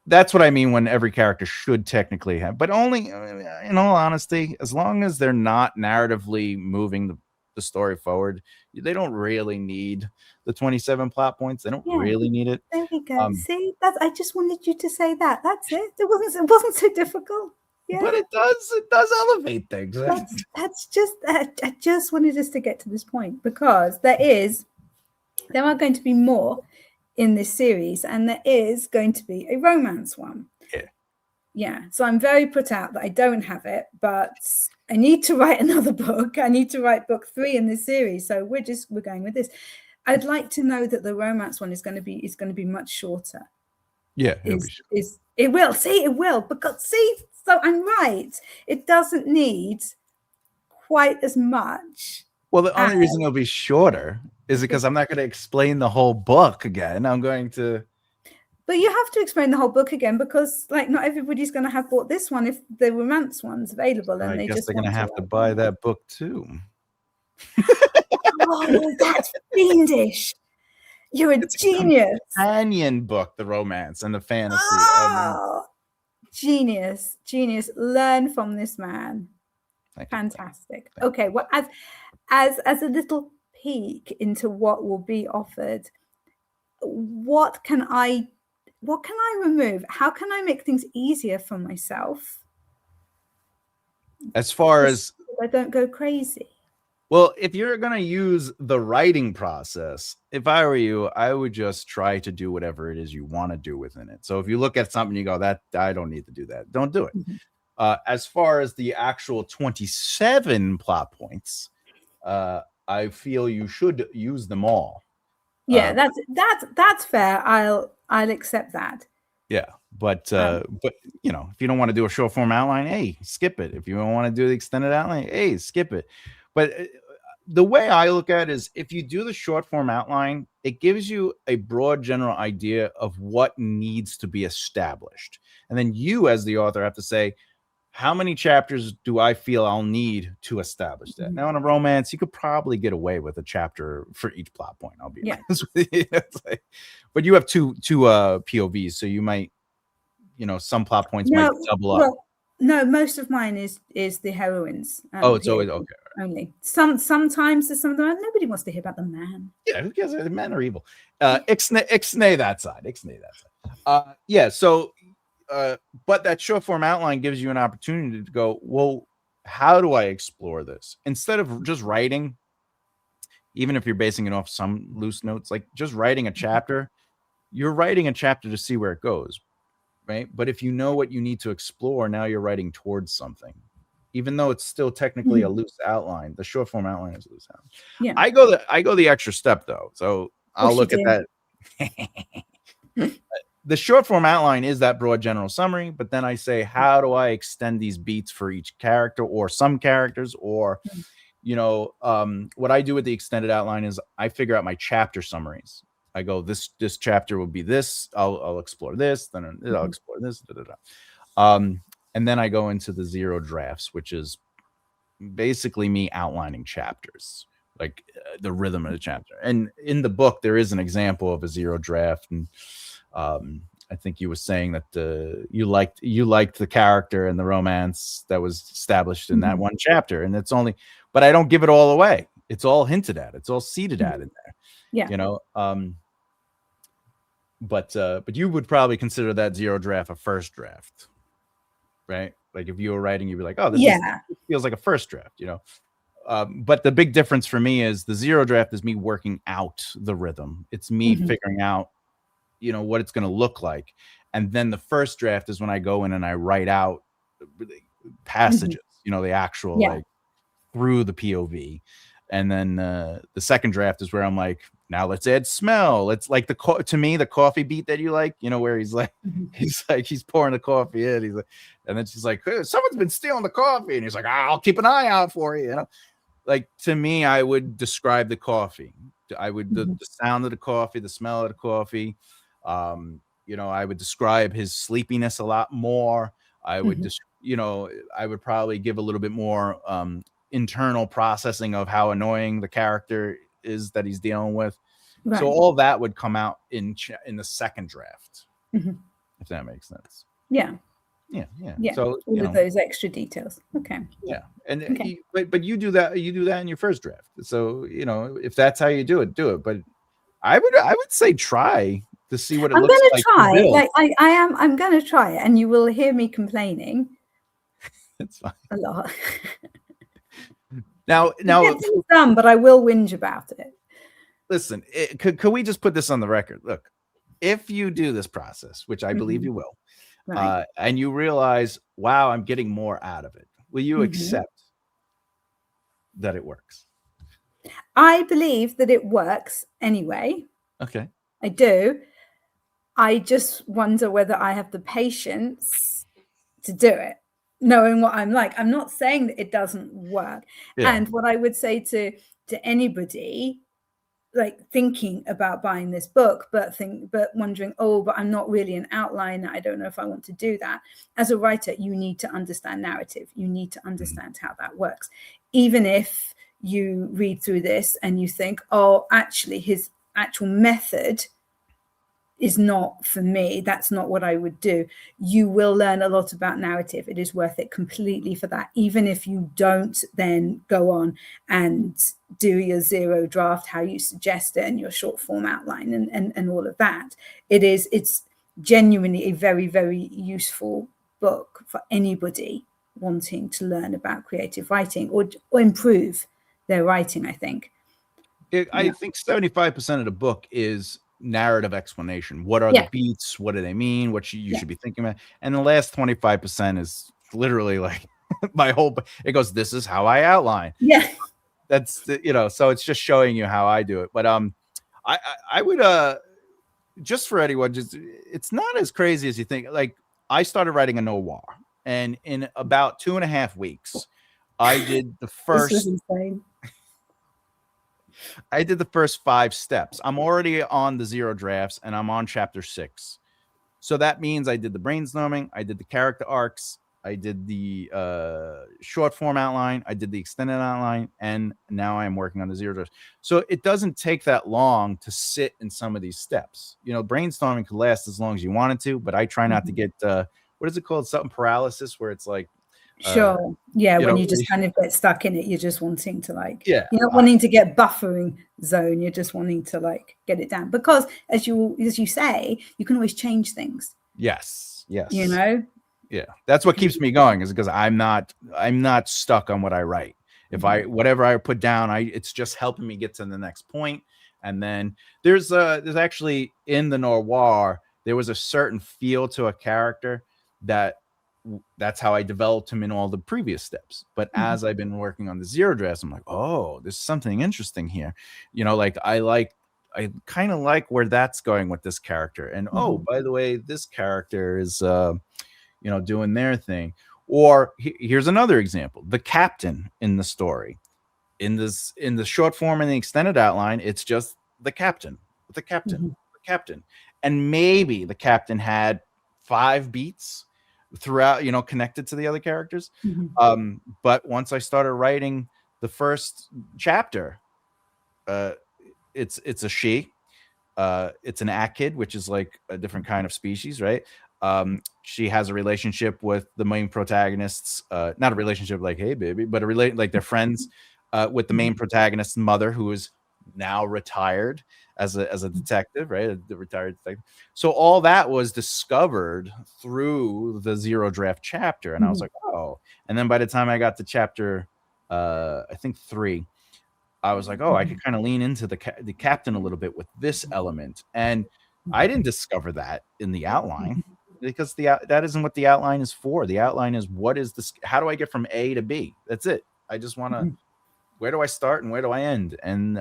[SPEAKER 2] that's what I mean when every character should technically have, but only, in all honesty, as long as they're not narratively moving the story forward, they don't really need the 27 plot points. They don't really need it.
[SPEAKER 1] There we go. See, I just wanted you to say that. That's it. It wasn't so difficult. Yeah.
[SPEAKER 2] But it does elevate things.
[SPEAKER 1] That's just, I just wanted us to get to this point, because there are going to be more in this series, and there is going to be a romance one. Yeah. So I'm very put out that I don't have it, but I need to write another book. I need to write book 3 in this series. So we're going with this. I'd like to know that the romance one is going to be much shorter.
[SPEAKER 2] Yeah, it'll be short.
[SPEAKER 1] It will, because so I'm right. It doesn't need quite as much.
[SPEAKER 2] Well, the only reason it'll be shorter is because I'm not going to explain the whole book again. I'm going to.
[SPEAKER 1] But you have to explain the whole book again, because like not everybody's going to have bought this one if the romance one's available, and
[SPEAKER 2] I guess they're going to have to buy that book too.
[SPEAKER 1] Oh, that's fiendish. You're a genius.
[SPEAKER 2] Companion book, the romance and the fantasy.
[SPEAKER 1] Oh, genius. Learn from this man. Fantastic. Okay, well, as a little peek into what will be offered, what can I remove? How can I make things easier for myself?
[SPEAKER 2] As far as
[SPEAKER 1] I don't go crazy.
[SPEAKER 2] Well, if you're going to use the writing process, if I were you, I would just try to do whatever it is you want to do within it. So if you look at something, you go, that I don't need to do that. Don't do it.
[SPEAKER 1] Mm-hmm.
[SPEAKER 2] As far as the actual 27 plot points, I feel you should use them all.
[SPEAKER 1] Yeah, that's fair. I'll accept that.
[SPEAKER 2] Yeah, but you know, if you don't want to do a short form outline, hey, skip it. If you don't want to do the extended outline, hey, skip it. But the way I look at it is, if you do the short form outline, it gives you a broad general idea of what needs to be established, and then you, as the author, have to say, how many chapters do I feel I'll need to establish that?
[SPEAKER 1] Mm-hmm.
[SPEAKER 2] Now, in a romance, you could probably get away with a chapter for each plot point. I'll be honest with you. Like, but you have two POVs, so you might, you know, some plot points might double up.
[SPEAKER 1] Well, no, most of mine is the heroines.
[SPEAKER 2] It's always okay.
[SPEAKER 1] Only sometimes there's some of them. Nobody wants to hear about the man.
[SPEAKER 2] Yeah, who cares? The men are evil. Ixnay that side. Ixnay that side. Yeah. So. But that short form outline gives you an opportunity to go, well, how do I explore this? Instead of just writing, even if you're basing it off some loose notes, like just writing a chapter, you're writing a chapter to see where it goes, right? But if you know what you need to explore, now you're writing towards something. Even though it's still technically a loose outline, the short form outline is a loose outline.
[SPEAKER 1] Yeah.
[SPEAKER 2] I go the extra step though. So I'll look at that. The short form outline is that broad general summary, but then I say, how do I extend these beats for each character or some characters? Or, you know, what I do with the extended outline is I figure out my chapter summaries. I go, this chapter will be this. I'll explore this. Then I'll explore this. And then I go into the zero drafts, which is basically me outlining chapters, like the rhythm of the chapter. And in the book, there is an example of a zero draft, and I think you were saying that you liked the character and the romance that was established in that one chapter, and it's only, but I don't give it all away. It's all hinted at. It's all seeded at in there.
[SPEAKER 1] Yeah,
[SPEAKER 2] you know. But you would probably consider that zero draft a first draft, right? Like if you were writing, you'd be like, oh, this feels like a first draft, you know. But the big difference for me is the zero draft is me working out the rhythm. It's me figuring out, you know, what it's going to look like. And then the first draft is when I go in and I write out passages, you know, the actual like through the POV. And then the second draft is where I'm like, now let's add smell. It's like to me, the coffee beat that you like, you know, where he's pouring the coffee in. He's like, and then she's like, hey, someone's been stealing the coffee. And he's like, I'll keep an eye out for you. You know, like to me, I would describe the coffee. I would the sound of the coffee, the smell of the coffee. You know, I would describe his sleepiness a lot more. I would just, you know, I would probably give a little bit more internal processing of how annoying the character is that he's dealing with. Right. So all that would come out in the second draft, if that makes sense.
[SPEAKER 1] Yeah.
[SPEAKER 2] So
[SPEAKER 1] all of those extra details. Okay.
[SPEAKER 2] Yeah, and but you do that in your first draft. So you know, if that's how you do it, do it. But I would say try to see what it looks like.
[SPEAKER 1] I'm going to try. Like I'm going to try it, and you will hear me complaining.
[SPEAKER 2] It's fine.
[SPEAKER 1] A lot.
[SPEAKER 2] Now,
[SPEAKER 1] it's done, but I will whinge about it.
[SPEAKER 2] Listen, could we just put this on the record? Look, if you do this process, which I believe you will, right. And you realize, wow, I'm getting more out of it, will you accept that it works?
[SPEAKER 1] I believe that it works anyway.
[SPEAKER 2] Okay.
[SPEAKER 1] I do. I just wonder whether I have the patience to do it, knowing what I'm like. I'm not saying that it doesn't work. Yeah. And what I would say to anybody like thinking about buying this book, but wondering, but I'm not really an outliner. I don't know if I want to do that. As a writer, you need to understand narrative. You need to understand how that works. Even if you read through this and you think, actually his actual method is not for me. That's not what I would do. You will learn a lot about narrative. It is worth it completely for that. Even if you don't then go on and do your zero draft, how you suggest it, and your short form outline and all of that. It's genuinely a very, very useful book for anybody wanting to learn about creative writing or improve their writing, I think.
[SPEAKER 2] I think 75% of the book is narrative explanation. What are the beats? What do they mean? What you should be thinking about? And the last 25% is literally like my whole, it goes, this is how I outline.
[SPEAKER 1] Yeah.
[SPEAKER 2] That's the, so it's just showing you how I do it. But I would just for anyone, just it's not as crazy as you think. Like, I started writing a noir, and in about 2.5 weeks, I did the first.
[SPEAKER 1] This was insane.
[SPEAKER 2] I did the first 5 steps. I'm already on the zero drafts, and I'm on chapter 6. So that means I did the brainstorming, I did the character arcs, I did the short form outline, I did the extended outline, and now I am working on the zero drafts. So it doesn't take that long to sit in some of these steps. Brainstorming could last as long as you want it to, but I try not to get what is it called? Something paralysis, where it's like
[SPEAKER 1] sure. Yeah, when you just kind of get stuck in it, you're just wanting to
[SPEAKER 2] you're
[SPEAKER 1] not wanting to get buffering zone. You're just wanting to get it down, because as you say, you can always change things.
[SPEAKER 2] Yes.
[SPEAKER 1] Yeah,
[SPEAKER 2] that's what keeps me going, is because I'm not stuck on what I write. If whatever I put down, it's just helping me get to the next point. And then there's actually, in the noir, there was a certain feel to a character that's how I developed him in all the previous steps. But as I've been working on the zero drafts, I'm like, oh, there's something interesting here. I kind of like where that's going with this character. And oh, by the way, this character is doing their thing. Or here's another example: the captain in the story. In the short form and the extended outline, it's just the captain, the captain. And maybe the captain had 5 beats throughout, connected to the other characters. But once I started writing the first chapter, it's a she, it's an akid, which is like a different kind of species, right? She has a relationship with the main protagonists, not a relationship like, hey baby, but like they're friends, with the main protagonist's mother, who is now retired as a detective, right? The retired detective. So all that was discovered through the zero draft chapter, and I was like, oh. And then by the time I got to chapter, I think 3, I was like, oh, I could kind of lean into the captain a little bit with this element, and I didn't discover that in the outline, because that isn't what the outline is for. The outline is, what is this? How do I get from A to B? That's it. I just want to. Where do I start and where do I end? And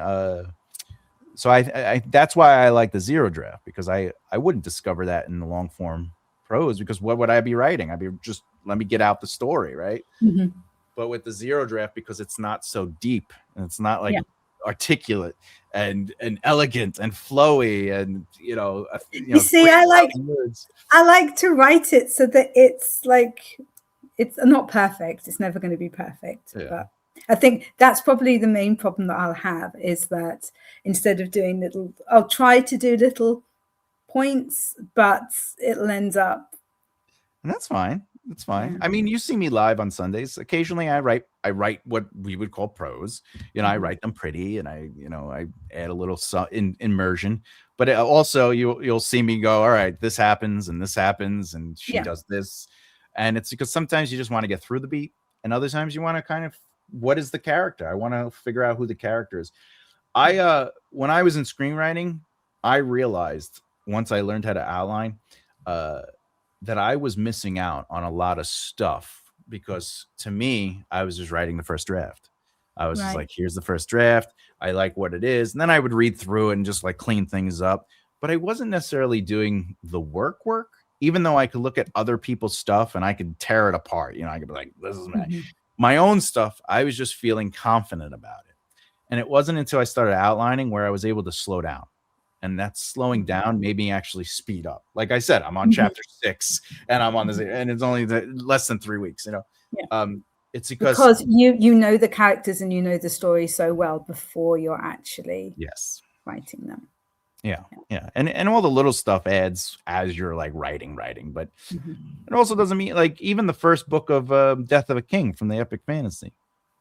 [SPEAKER 2] so I that's why I like the zero draft, because I wouldn't discover that in the long form prose, because what would I be writing? I'd be just, let me get out the story, right? But with the zero draft, because it's not so deep and it's not like articulate and elegant and flowy, and
[SPEAKER 1] you see, I like to write it so that it's like, it's not perfect. It's never going to be perfect, but I think that's probably the main problem that I'll have, is that instead of doing I'll try to do little points, but it'll end up.
[SPEAKER 2] And that's fine. That's fine. Yeah. I mean, you see me live on Sundays. Occasionally I write what we would call prose. I write them pretty, and I add a little immersion. But also you'll see me go, all right, this happens and this happens, and she does this. And it's because sometimes you just want to get through the beat, and other times you want to kind of, what is the character? I want to figure out who the character is. When I was in screenwriting, I realized, once I learned how to outline, that I was missing out on a lot of stuff, because to me, I was just writing the first draft. I was just like, here's the first draft. I like what it is. And then I would read through it and just like clean things up. But I wasn't necessarily doing the work, even though I could look at other people's stuff and I could tear it apart. I could be like, this is my own stuff. I was just feeling confident about it. And it wasn't until I started outlining where I was able to slow down. And that slowing down made me actually speed up. Like I said, I'm on chapter 6, and I'm on this, and it's only less than 3 weeks. It's because
[SPEAKER 1] you know the characters and you know the story so well before you're actually writing them.
[SPEAKER 2] Yeah. And all the little stuff adds as you're like writing, but
[SPEAKER 1] Mhm.
[SPEAKER 2] it also doesn't mean, like, even the first book of Death of a King from the epic fantasy,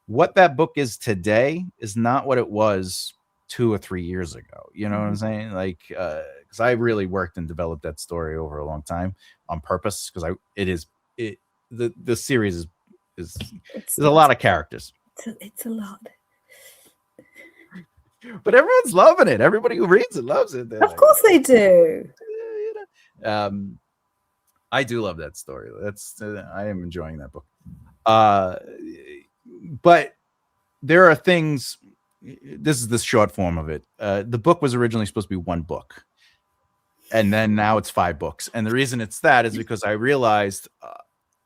[SPEAKER 2] what that book is today is not what it was 2 or 3 years ago. You know what I'm
[SPEAKER 1] Mhm.
[SPEAKER 2] saying? Like, because I really worked and developed that story over a long time on purpose, because the series is
[SPEAKER 1] It's
[SPEAKER 2] there's a lot of characters,
[SPEAKER 1] it's a lot.
[SPEAKER 2] but everyone's loving it. Everybody who reads it loves it. They're
[SPEAKER 1] Of
[SPEAKER 2] like,
[SPEAKER 1] course they do.
[SPEAKER 2] you I do love that story. I am enjoying that book. But there are things. This is the short form of it. The book was originally supposed to be one book, and then now it's 5 books. And the reason it's that is because I realized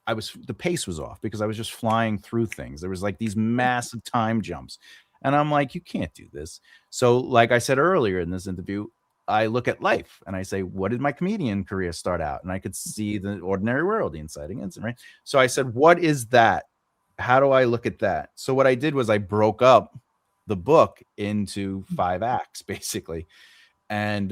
[SPEAKER 2] the pace was off, because I was just flying through things. There was like these massive time jumps, and I'm like, you can't do this. So, like I said earlier in this interview, I look at life and I say, what did my comedian career start out? And I could see the ordinary world, the inciting incident, right? So I said, what is that? How do I look at that? So what I did was I broke up the book into 5 acts, basically. And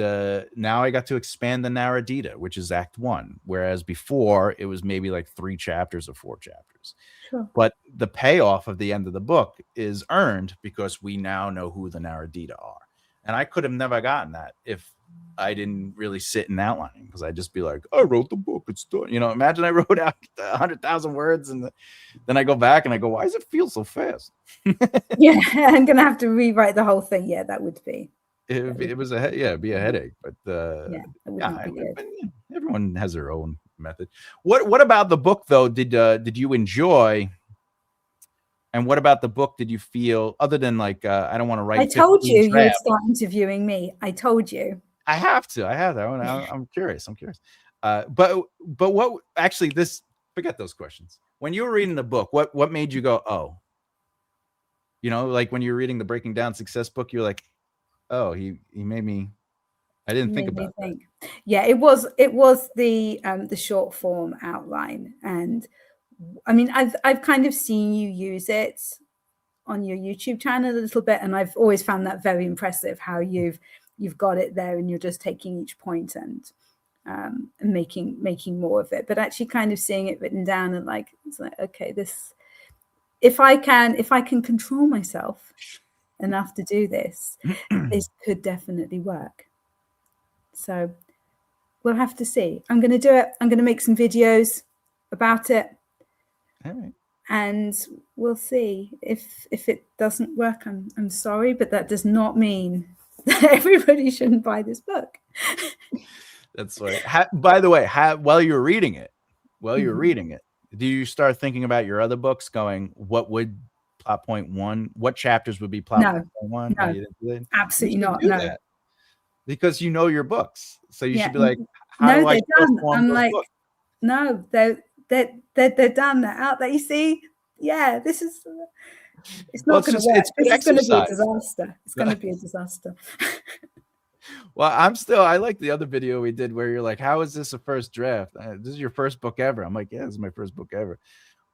[SPEAKER 2] now I got to expand the Narradita, which is Act 1, whereas before it was maybe like 3 chapters or 4 chapters.
[SPEAKER 1] Sure.
[SPEAKER 2] But the payoff of the end of the book is earned because we now know who the Narradita are. And I could have never gotten that if I didn't really sit in outlining, because I'd just be like, I wrote the book, it's done. You know, imagine I wrote out 100,000 words and then I go back and I go, why does it feel so fast?
[SPEAKER 1] Yeah, I'm gonna have to rewrite the whole thing. Yeah, that would be.
[SPEAKER 2] It was it'd be a headache, but
[SPEAKER 1] Yeah, that wouldn't be good.
[SPEAKER 2] but, everyone has their own method. What about the book though? Did you enjoy? And what about the book did you feel, other than like I don't want to write
[SPEAKER 1] I told
[SPEAKER 2] 15
[SPEAKER 1] you would
[SPEAKER 2] drafts?
[SPEAKER 1] start interviewing me. I told you.
[SPEAKER 2] I have to. I'm curious. But what actually this forget those questions. When you were reading the book, what made you go, oh? You know, like when you were reading the Breaking Down Success book, you're like, oh, he made me. I didn't think
[SPEAKER 1] Made me
[SPEAKER 2] about that.
[SPEAKER 1] think. Yeah, it was the short form outline, and I mean I've kind of seen you use it on your YouTube channel a little bit, and I've always found that very impressive how you've got it there and you're just taking each point and making more of it. But actually kind of seeing it written down and like, it's like, okay, this, if I can control myself enough to do this, this could definitely work. So we'll have to see. I'm going to do it. I'm going to make some videos about it.
[SPEAKER 2] All right.
[SPEAKER 1] And we'll see. If it doesn't work, I'm sorry, but that does not mean that everybody shouldn't buy this book.
[SPEAKER 2] That's right. By the way, while you're reading it, do you start thinking about your other books, going, what would plot point 1? What chapters would be plot point 1?
[SPEAKER 1] No,
[SPEAKER 2] you didn't do that?
[SPEAKER 1] absolutely
[SPEAKER 2] You should
[SPEAKER 1] not.
[SPEAKER 2] do
[SPEAKER 1] No,
[SPEAKER 2] that, because you know your books, so you should be like, how
[SPEAKER 1] no,
[SPEAKER 2] do I
[SPEAKER 1] they're done.
[SPEAKER 2] transform
[SPEAKER 1] I'm
[SPEAKER 2] those
[SPEAKER 1] like,
[SPEAKER 2] books?
[SPEAKER 1] no, they're done. They're out there. You see, yeah, this is. It's not going to work. It's going to be a disaster. It's going to be a disaster.
[SPEAKER 2] Well, I like the other video we did where you're like, how is this a first draft? This is your first book ever. I'm like, yeah, this is my first book ever.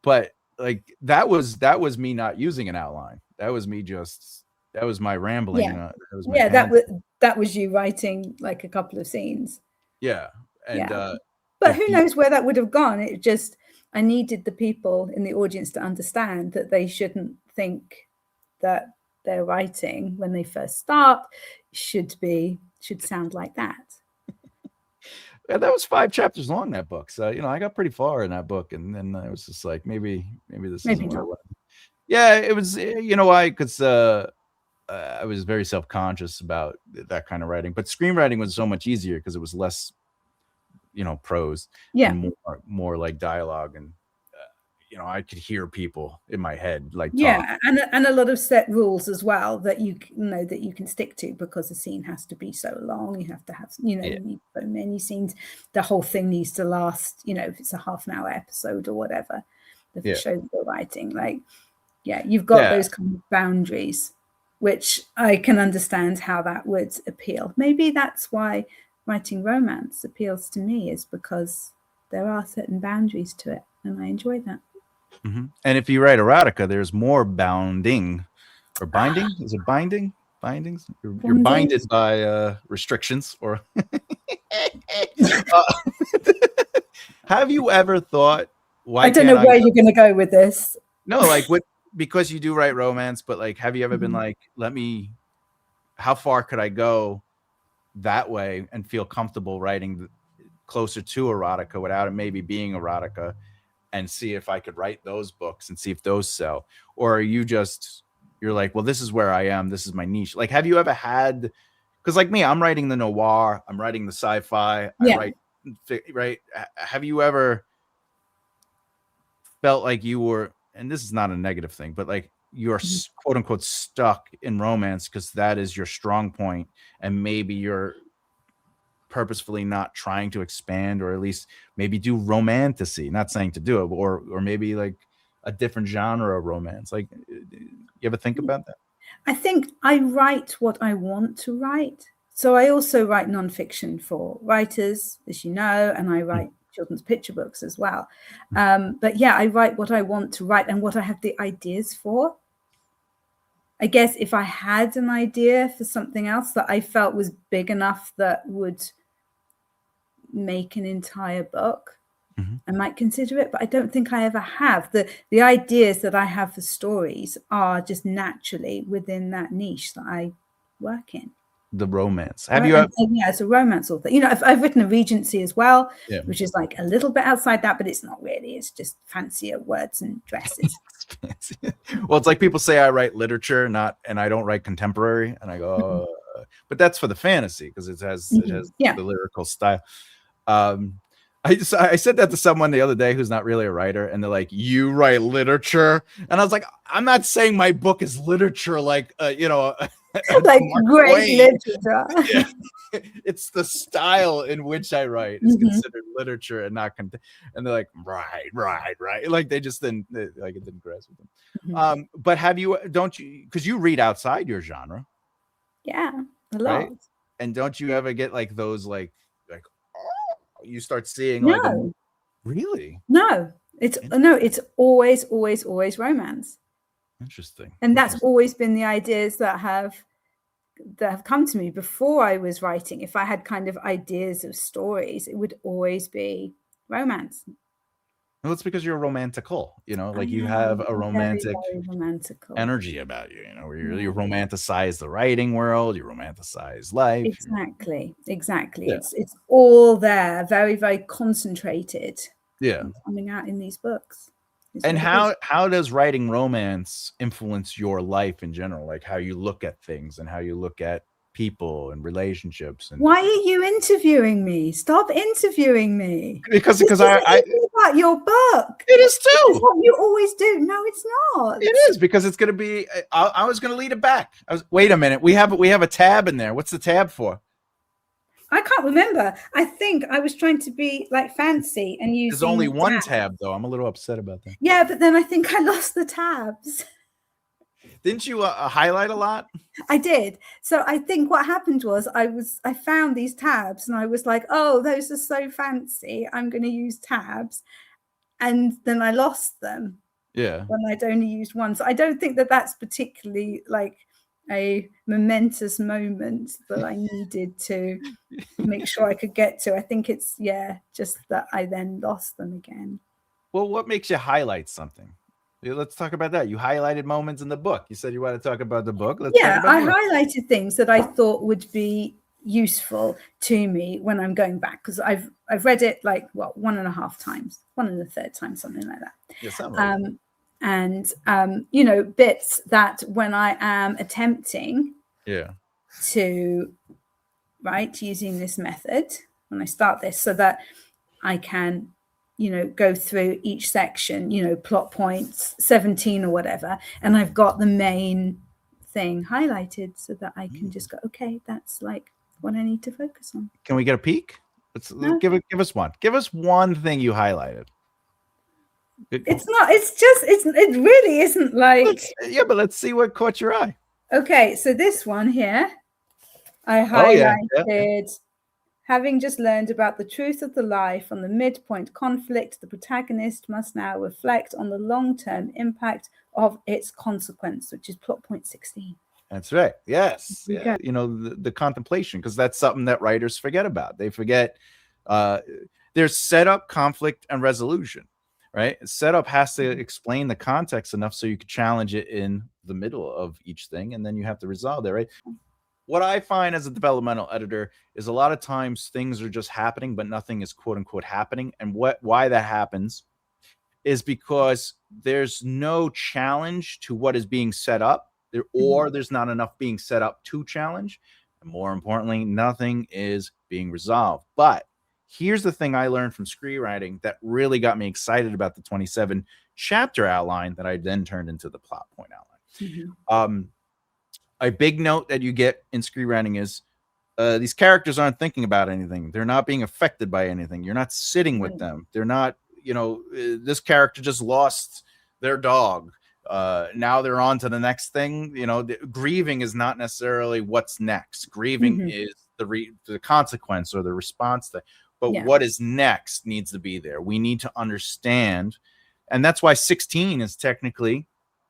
[SPEAKER 2] But like, that was me not using an outline. That was my rambling.
[SPEAKER 1] Yeah, that was you writing like a couple of scenes.
[SPEAKER 2] Yeah. And
[SPEAKER 1] but who knows where that would have gone? It just, I needed the people in the audience to understand that they shouldn't think that their writing when they first start should sound like that.
[SPEAKER 2] Yeah, that was 5 chapters long, that book. So, I got pretty far in that book, and then I was just like, maybe this isn't what I want. Yeah, it was, why? Because I was very self-conscious about that kind of writing, but screenwriting was so much easier because it was less, prose, and more like dialogue, and I could hear people in my head like talk.
[SPEAKER 1] and a lot of set rules as well that you know that you can stick to, because the scene has to be so long. You have to have you need so many scenes. The whole thing needs to last. If it's a half-an-hour episode or whatever, the show that you're writing, like you've got those kind of boundaries, which I can understand how that would appeal. Maybe that's why writing romance appeals to me, is because there are certain boundaries to it, and I enjoy that.
[SPEAKER 2] Mm-hmm. And if you write erotica, there's more bounding or binding. Is it binding? Bindings? You're
[SPEAKER 1] Bondings?
[SPEAKER 2] binded by restrictions or have you ever thought, why
[SPEAKER 1] I don't
[SPEAKER 2] can't
[SPEAKER 1] know where you're going to go with this.
[SPEAKER 2] No, like what, because you do write romance, but like, have you ever been like, how far could I go that way and feel comfortable writing closer to erotica without it maybe being erotica, and see if I could write those books and see if those sell? Or are you just, you're like, well, this is where I am, this is my niche? Like, have you ever had, because like me, I'm writing the noir, I'm writing the sci-fi, I write, right? Have you ever felt like you were, and this is not a negative thing, but like you're quote unquote stuck in romance because that is your strong point, and maybe you're purposefully not trying to expand, or at least maybe do romantasy, not saying to do it, or maybe like a different genre of romance? Like, you ever think about that?
[SPEAKER 1] I think I write what I want to write. So I also write nonfiction for writers, as you know, and I write children's picture books as well. But yeah, I write what I want to write and what I have the ideas for. I guess if I had an idea for something else that I felt was big enough that would make an entire book, I might consider it, but I don't think I ever have. The ideas that I have for stories are just naturally within that niche that I work in.
[SPEAKER 2] The romance.
[SPEAKER 1] Have you? Yeah, it's a romance author. You know, I've written a Regency as well, which is like a little bit outside that, but it's not really. It's just fancier words and dresses.
[SPEAKER 2] Well, it's like people say I write literature, and I don't write contemporary, and I go, but that's for the fantasy because it has the lyrical style. I said that to someone the other day who's not really a writer, and they're like, "You write literature?" And I was like, "I'm not saying my book is literature, like you know,
[SPEAKER 1] like great literature."
[SPEAKER 2] Yeah. It's the style in which I write is considered literature and not and they're like, right, like they just didn't, like it didn't grasp with them. But don't you, because you read outside your genre?
[SPEAKER 1] Yeah, a lot. Right?
[SPEAKER 2] And don't you ever get like those like you start seeing
[SPEAKER 1] no.
[SPEAKER 2] Really?
[SPEAKER 1] No, it's always romance.
[SPEAKER 2] Interesting.
[SPEAKER 1] And that's always been the ideas that have come to me before I was writing. If I had kind of ideas of stories, it would always be romance.
[SPEAKER 2] Well, it's because you're romantical, you know, like you have a romantic energy about you, you know, where you romanticize the writing world, you romanticize life.
[SPEAKER 1] Exactly. Yeah. It's all there, very, very concentrated.
[SPEAKER 2] Yeah.
[SPEAKER 1] Coming out in these books.
[SPEAKER 2] And how does writing romance influence your life in general? Like how you look at things and how you look at people and relationships. And
[SPEAKER 1] why are you interviewing me? Stop interviewing me.
[SPEAKER 2] Because
[SPEAKER 1] I about your book.
[SPEAKER 2] It is too.
[SPEAKER 1] It's what you always do. No, it's not.
[SPEAKER 2] It is, because it's going to be. I was going to lead it back. Wait a minute. We have a tab in there. What's the tab for?
[SPEAKER 1] I can't remember. I think I was trying to be like fancy and using.
[SPEAKER 2] There's only one tab though. I'm a little upset about that.
[SPEAKER 1] Yeah, but then I think I lost the tabs.
[SPEAKER 2] Didn't you highlight a lot?
[SPEAKER 1] I did. So I think what happened was I found these tabs and I was like, oh, those are so fancy, I'm going to use tabs. And then I lost them.
[SPEAKER 2] Yeah.
[SPEAKER 1] When I'd only used one. So I don't think that that's particularly like a momentous moment that I needed to make sure I could get to. I think it's, just that I then lost them again.
[SPEAKER 2] Well, what makes you highlight something? Let's talk about that. You highlighted moments in the book. You said you want to talk about the book. Let's talk about
[SPEAKER 1] I highlighted things that I thought would be useful to me when I'm going back, because I've read it like 1.5 times, 1 and a third time, something like that.
[SPEAKER 2] Yes,
[SPEAKER 1] and you know, bits that when I am attempting to write using this method, when I start this, so that I can, you know, go through each section, you know, plot points 17 or whatever, and I've got the main thing highlighted so that I can just go, okay, that's like what I need to focus on.
[SPEAKER 2] Can we get a peek? Give us one. Give us one thing you highlighted.
[SPEAKER 1] It's not. It's just. It really isn't like.
[SPEAKER 2] But let's see what caught your eye.
[SPEAKER 1] Okay, so this one here, I highlighted. Having just learned about the truth of the life on the midpoint conflict, the protagonist must now reflect on the long-term impact of its consequence, which is plot point 16.
[SPEAKER 2] That's right. Yes.
[SPEAKER 1] You
[SPEAKER 2] Yeah.
[SPEAKER 1] go.
[SPEAKER 2] You know, the contemplation, because that's something that writers forget about. They forget uh, there's setup, conflict, and resolution, right? Setup has to explain the context enough so you can challenge it in the middle of each thing, and then you have to resolve that, right? What I find as a developmental editor is a lot of times things are just happening, but nothing is quote unquote happening. And why that happens is because there's no challenge to what is being set up there, or there's not enough being set up to challenge. And more importantly, nothing is being resolved. But here's the thing I learned from screenwriting that really got me excited about the 27 chapter outline that I then turned into the plot point outline. A big note that you get in screenwriting is these characters aren't thinking about anything. They're not being affected by anything. You're not sitting with them. They're not, this character just lost their dog. Now they're on to the next thing. Grieving is not necessarily what's next. Grieving is the consequence or the response but what is next needs to be there. We need to understand. And that's why 16 is technically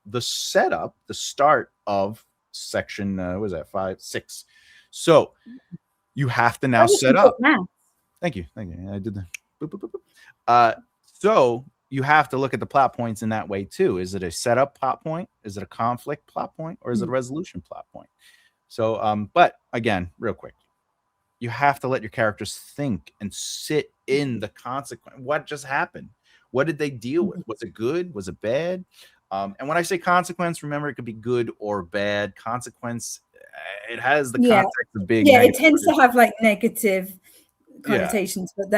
[SPEAKER 2] the setup, the start of section, what was that, 5, 6. So you have to now set up. Thank you. I did that. So you have to look at the plot points in that way too. Is it a setup plot point? Is it a conflict plot point? Or is it a resolution plot point? So, but again, real quick, you have to let your characters think and sit in the consequence. What just happened? What did they deal with? Was it good? Was it bad? And when I say consequence, remember, it could be good or bad. Consequence, it has the context of being
[SPEAKER 1] negative. It tends to have like negative connotations, but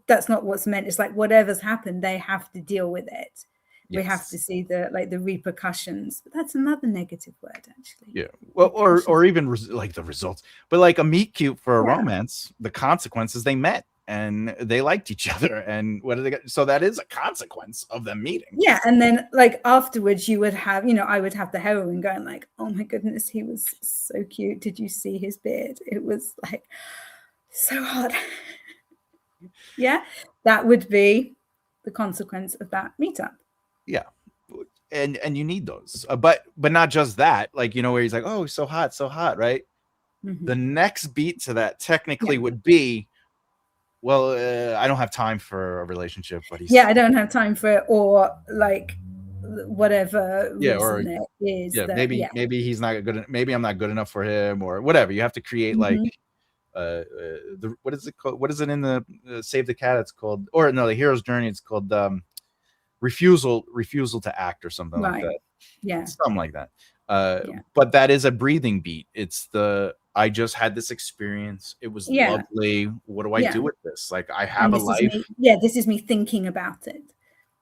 [SPEAKER 1] that's not what's meant. It's like whatever's happened, they have to deal with it. We have to see the repercussions. But that's another negative word, actually.
[SPEAKER 2] Yeah. Well, or even like the results. But like a meet cute for a romance, the consequences, they met and they liked each other. And what did they get? So that is a consequence of them meeting.
[SPEAKER 1] Yeah. And then like afterwards you would have, I would have the heroine going like, oh my goodness, he was so cute. Did you see his beard? It was like so hot. Yeah. That would be the consequence of that meetup.
[SPEAKER 2] Yeah. And you need those, but not just that, like, where he's like, oh, so hot, right? The next beat to that technically would be, well, I don't have time for a relationship, but
[SPEAKER 1] I don't have time for it, or like whatever reason it is.
[SPEAKER 2] Maybe he's not good. Maybe I'm not good enough for him, or whatever. You have to create like what is it called? What is it in the Save the Cat? It's called, or no, the hero's journey. It's called refusal to act or something like that.
[SPEAKER 1] Yeah,
[SPEAKER 2] something like that. But that is a breathing beat. It's I just had this experience. It was lovely. What do I do with this? Like, I have a life.
[SPEAKER 1] This is me thinking about it.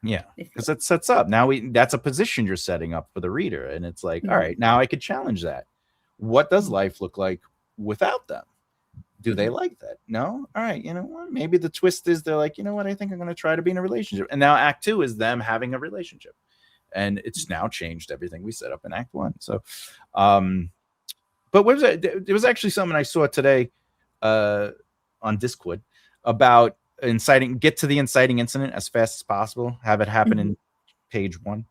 [SPEAKER 2] Yeah, because it sets up. Now that's a position you're setting up for the reader, and it's like, all right, now I could challenge that. What does life look like without them? Do they like that? No? All right, you know what? Maybe the twist is they're like, you know what? I think I'm going to try to be in a relationship. And now Act 2 is them having a relationship. And it's now changed everything we set up in Act 1. So, but what was it? There was actually something I saw today on Discord about get to the inciting incident as fast as possible. Have it happen in page 1.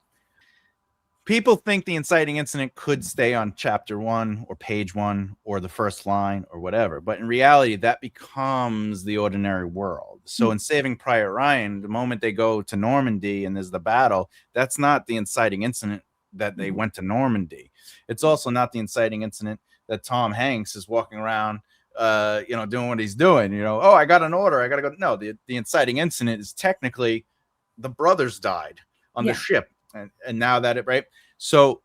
[SPEAKER 2] People think the inciting incident could stay on chapter 1 or page 1 or the first line or whatever. But in reality, that becomes the ordinary world. So in Saving Private Ryan, the moment they go to Normandy and there's the battle, that's not the inciting incident that they went to Normandy. It's also not the inciting incident that Tom Hanks is walking around, doing what he's doing. Oh, I got an order. I got to go. No, the inciting incident is technically the brothers died on the ship. And now that right. So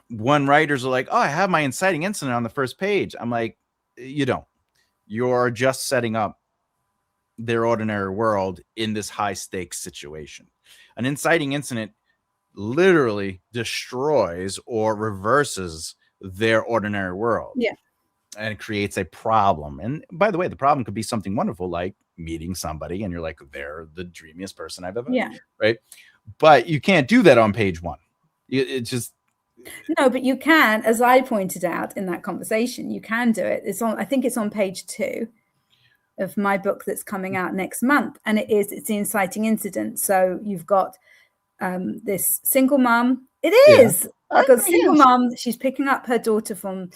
[SPEAKER 2] when writers are like, oh, I have my inciting incident on the first page, I'm like, you don't. You're just setting up their ordinary world in this high stakes situation. An inciting incident literally destroys or reverses their ordinary world.
[SPEAKER 1] Yeah.
[SPEAKER 2] And it creates a problem. And by the way, the problem could be something wonderful, like meeting somebody and you're like, they're the dreamiest person I've ever met. Right. But you can't do that on page 1. It's just
[SPEAKER 1] no, but you can, as I pointed out in that conversation, you can do it. I think it's on page 2 of my book that's coming out next month, and it's the inciting incident. So you've got this single mom It
[SPEAKER 2] Yeah.
[SPEAKER 1] is, because single mom, she's picking up her daughter from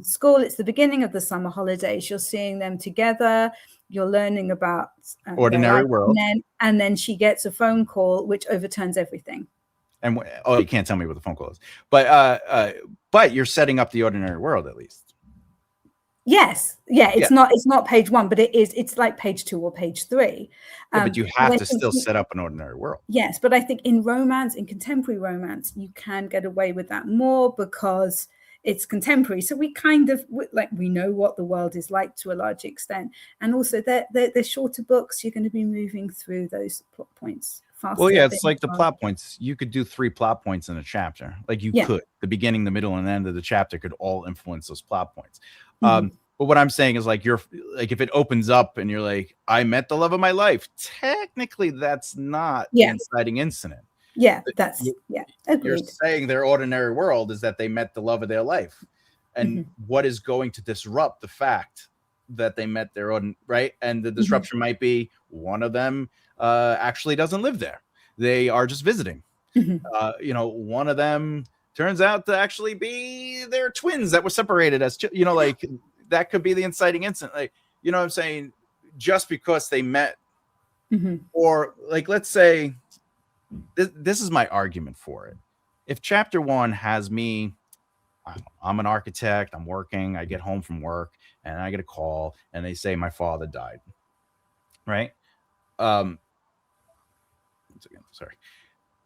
[SPEAKER 1] school. It's the beginning of the summer holidays. You're seeing them together. You're learning about their
[SPEAKER 2] Ordinary
[SPEAKER 1] life,
[SPEAKER 2] world.
[SPEAKER 1] and then she gets a phone call which overturns everything.
[SPEAKER 2] And you can't tell me what the phone call is, but you're setting up the ordinary world at least.
[SPEAKER 1] Yes, yeah, it's not page 1, but it's like page 2 or page 3.
[SPEAKER 2] But you have to still set up an ordinary world.
[SPEAKER 1] Yes, but I think in romance, in contemporary romance, you can get away with that more because it's contemporary. So we kind of we know what the world is like to a large extent, and also they're shorter books. You're going to be moving through those plot points faster.
[SPEAKER 2] Well, yeah, it's like the plot points. You could do 3 plot points in a chapter. Like you could, the beginning, the middle, and the end of the chapter could all influence those plot points. But what I'm saying is like if it opens up and you're like, I met the love of my life, technically that's not the inciting incident.
[SPEAKER 1] Yeah, that's agreed.
[SPEAKER 2] You're saying their ordinary world is that they met the love of their life. And what is going to disrupt the fact that they met their own, right? And the disruption might be one of them actually doesn't live there. They are just visiting. One of them turns out to actually be their twins that were separated as, like that could be the inciting incident. Like, you know what I'm saying? Just because they met, or like, let's say, this is my argument for it. If chapter 1 has me, I'm an architect, I'm working, I get home from work and I get a call and they say my father died. Right? Sorry.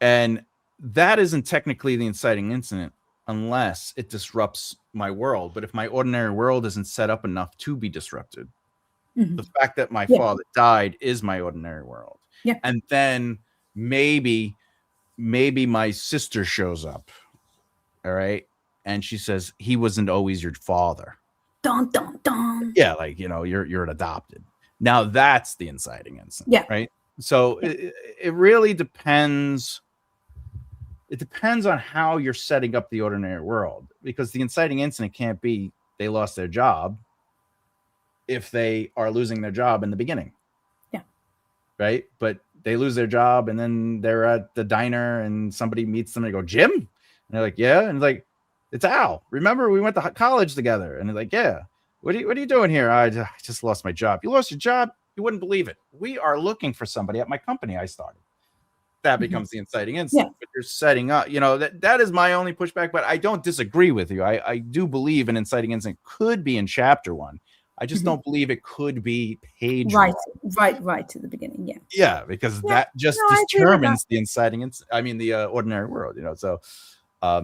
[SPEAKER 2] And that isn't technically the inciting incident unless it disrupts my world. But if my ordinary world isn't set up enough to be disrupted, the fact that my father died is my ordinary world. And then maybe my sister shows up, all right, and she says he wasn't always your father.
[SPEAKER 1] Dun, dun, dun.
[SPEAKER 2] Yeah, like, you're an adopted. Now that's the inciting incident, right? So it really depends. It depends on how you're setting up the ordinary world, because the inciting incident can't be they lost their job if they are losing their job in the beginning. Right? But they lose their job and then they're at the diner and somebody meets them and they go, Jim? And they're like, yeah. And like, it's Al. Remember we went to college together. And they're like, yeah. What are you doing here? I just lost my job. You lost your job? You wouldn't believe it. We are looking for somebody at my company I started. That becomes the inciting incident. But you're setting up, that is my only pushback, but I don't disagree with you. I do believe an inciting incident could be in chapter 1. I just don't believe it could be page
[SPEAKER 1] right to the beginning.
[SPEAKER 2] Yeah, because that just determines the inciting incident. I mean, the ordinary world, so but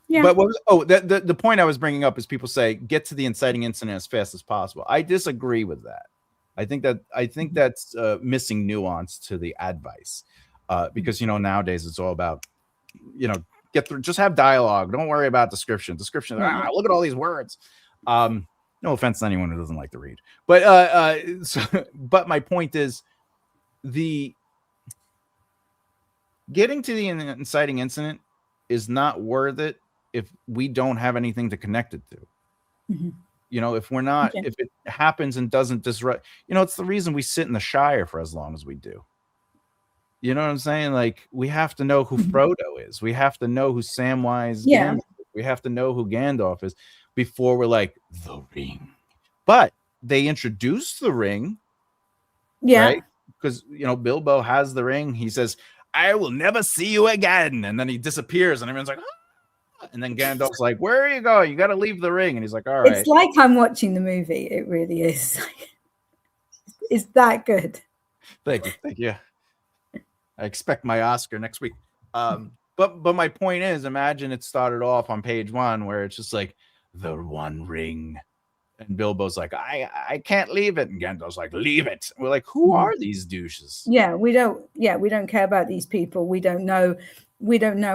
[SPEAKER 2] the point I was bringing up is people say get to the inciting incident as fast as possible. I disagree with that. I think that's missing nuance to the advice, because nowadays it's all about get through, just have dialogue, don't worry about description. Look at all these words. No offense to anyone who doesn't like to read, but but my point is, the getting to the inciting incident is not worth it if we don't have anything to connect it to. If we're not, if it happens and doesn't disrupt, it's the reason we sit in the Shire for as long as we do. You know what I'm saying? Like, we have to know who Frodo is. We have to know who Samwise Gamgee is. We have to know who Gandalf is before we're like, the ring. But they introduce the ring. Right? Because, Bilbo has the ring. He says, I will never see you again. And then he disappears and everyone's like, ah! And then Gandalf's like, where are you going? You got to leave the ring. And he's like, all right.
[SPEAKER 1] It's like I'm watching the movie. It really is. It's that good.
[SPEAKER 2] Thank you. I expect my Oscar next week. But my point is, imagine it started off on page 1 where it's just like the one ring, and Bilbo's like, I can't leave it, and Gandalf's like, leave it. And we're like, who are these douches?
[SPEAKER 1] We don't care about these people. We don't know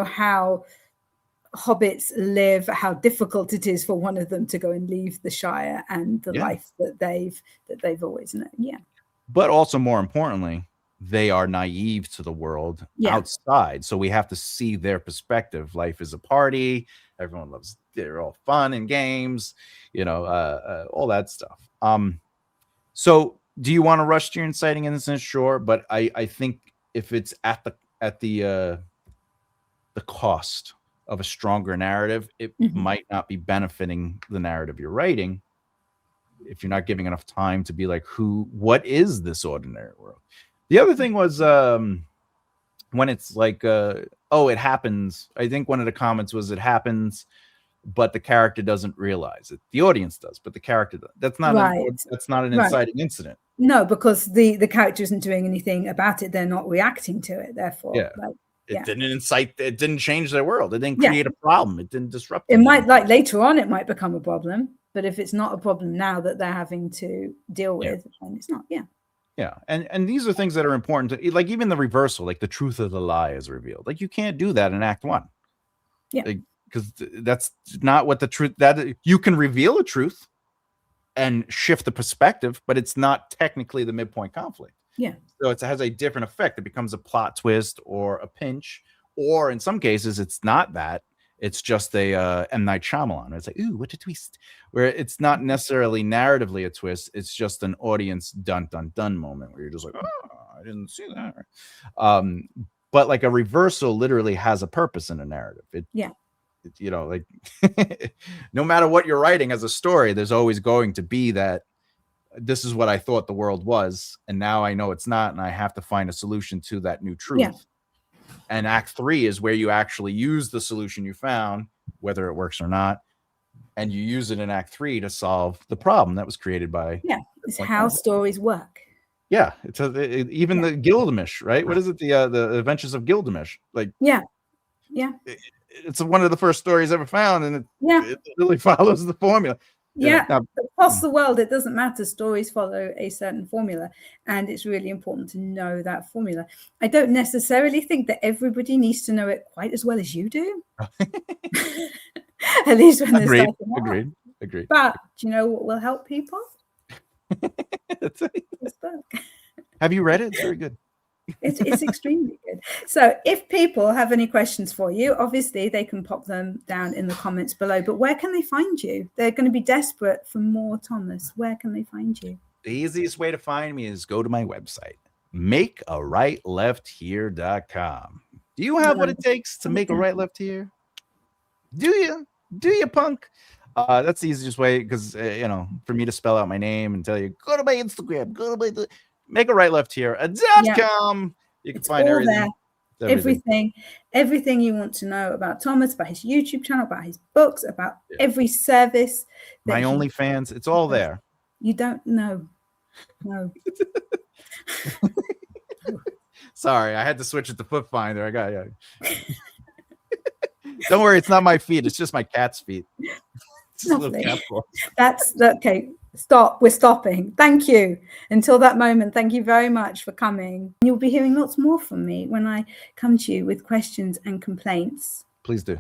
[SPEAKER 1] how hobbits live, how difficult it is for one of them to go and leave the Shire and the life that they've always known.
[SPEAKER 2] But also, more importantly, they are naive to the world outside. So we have to see their perspective. Life is a party. Everyone loves, they're all fun and games, all that stuff. So do you want to rush to your inciting incident? Sure. But I think if it's at the cost of a stronger narrative, it might not be benefiting the narrative you're writing if you're not giving enough time to be like, what is this ordinary world? The other thing was when it's like, oh, it happens. I think one of the comments was, it happens, but the character doesn't realize it. The audience does, but the character doesn't. That's not an inciting incident.
[SPEAKER 1] No, because the character isn't doing anything about it. They're not reacting to it. Therefore,
[SPEAKER 2] it didn't incite. It didn't change their world. It didn't create a problem. It didn't disrupt.
[SPEAKER 1] It might, like later on, it might become a problem. But if it's not a problem now that they're having to deal with, then it's not.
[SPEAKER 2] Yeah, and these are things that are important to, like, even the reversal, like the truth of the lie is revealed. Like, you can't do that in Act 1.
[SPEAKER 1] Yeah,
[SPEAKER 2] because that's not what the truth. That you can reveal a truth and shift the perspective, but it's not technically the midpoint conflict.
[SPEAKER 1] Yeah.
[SPEAKER 2] So it has a different effect. It becomes a plot twist or a pinch, or in some cases, it's not that. It's just a M. Night Shyamalan. It's like, ooh, what a twist. Where it's not necessarily narratively a twist. It's just an audience dun dun dun moment where you're just like, oh, I didn't see that. But like a reversal literally has a purpose in a narrative. You know, like no matter what you're writing as a story, there's always going to be that this is what I thought the world was, and now I know it's not, and I have to find a solution to that new truth. Yeah. And Act 3 is where you actually use the solution you found, whether it works or not, and you use it in Act 3 to solve the problem that was created by.
[SPEAKER 1] Yeah, it's how stories work.
[SPEAKER 2] Yeah, it's even the Gilgamesh, right? What is it? The Adventures of Gilgamesh. Like, it's one of the first stories ever found, and it really follows the formula.
[SPEAKER 1] Across the world, it doesn't matter. Stories follow a certain formula, and it's really important to know that formula. I don't necessarily think that everybody needs to know it quite as well as you do. At least when they're starting out.
[SPEAKER 2] Agreed.
[SPEAKER 1] But do you know what will help people?
[SPEAKER 2] This book. Have you read it? It's very good.
[SPEAKER 1] It's extremely good. So if people have any questions for you, obviously they can pop them down in the comments below. But where can they find you? They're going to be desperate for more Thomas. Where can they find you?
[SPEAKER 2] The easiest way to find me is go to my website, makearightleft.here.com. Do you have what it takes to make a right left here? Do you, punk? That's the easiest way, because for me to spell out my name and tell you, go to my Instagram, go to my makearightleft.here.com. You can find
[SPEAKER 1] everything you want to know about Thomas, about his YouTube channel, about his books, about every service.
[SPEAKER 2] My OnlyFans, it's all there.
[SPEAKER 1] You don't know. No.
[SPEAKER 2] Sorry, I had to switch it to Foot Finder. I got Don't worry, it's not my feet. It's just my cat's feet. It's a little cat paw.
[SPEAKER 1] That's okay. Stop. We're stopping. Thank you. Until that moment, thank you very much for coming. You'll be hearing lots more from me when I come to you with questions and complaints.
[SPEAKER 2] Please do.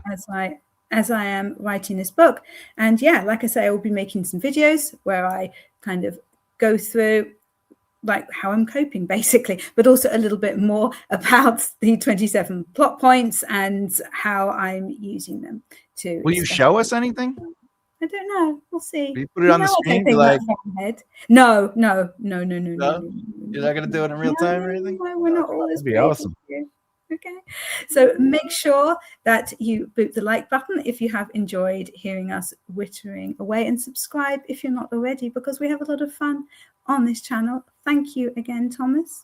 [SPEAKER 1] As I am writing this book. And like I say, I will be making some videos where I kind of go through like how I'm coping, basically, but also a little bit more about the 27 plot points and how I'm using them to.
[SPEAKER 2] Will you show us anything?
[SPEAKER 1] I don't know. We'll see.
[SPEAKER 2] Will you put it on the screen?
[SPEAKER 1] Like, no.
[SPEAKER 2] You're not going to do it in real time or anything?
[SPEAKER 1] No, we're not all this.
[SPEAKER 2] That'd be awesome.
[SPEAKER 1] Okay. So make sure that you boot the like button if you have enjoyed hearing us wittering away, and subscribe if you're not already, because we have a lot of fun on this channel. Thank you again, Thomas.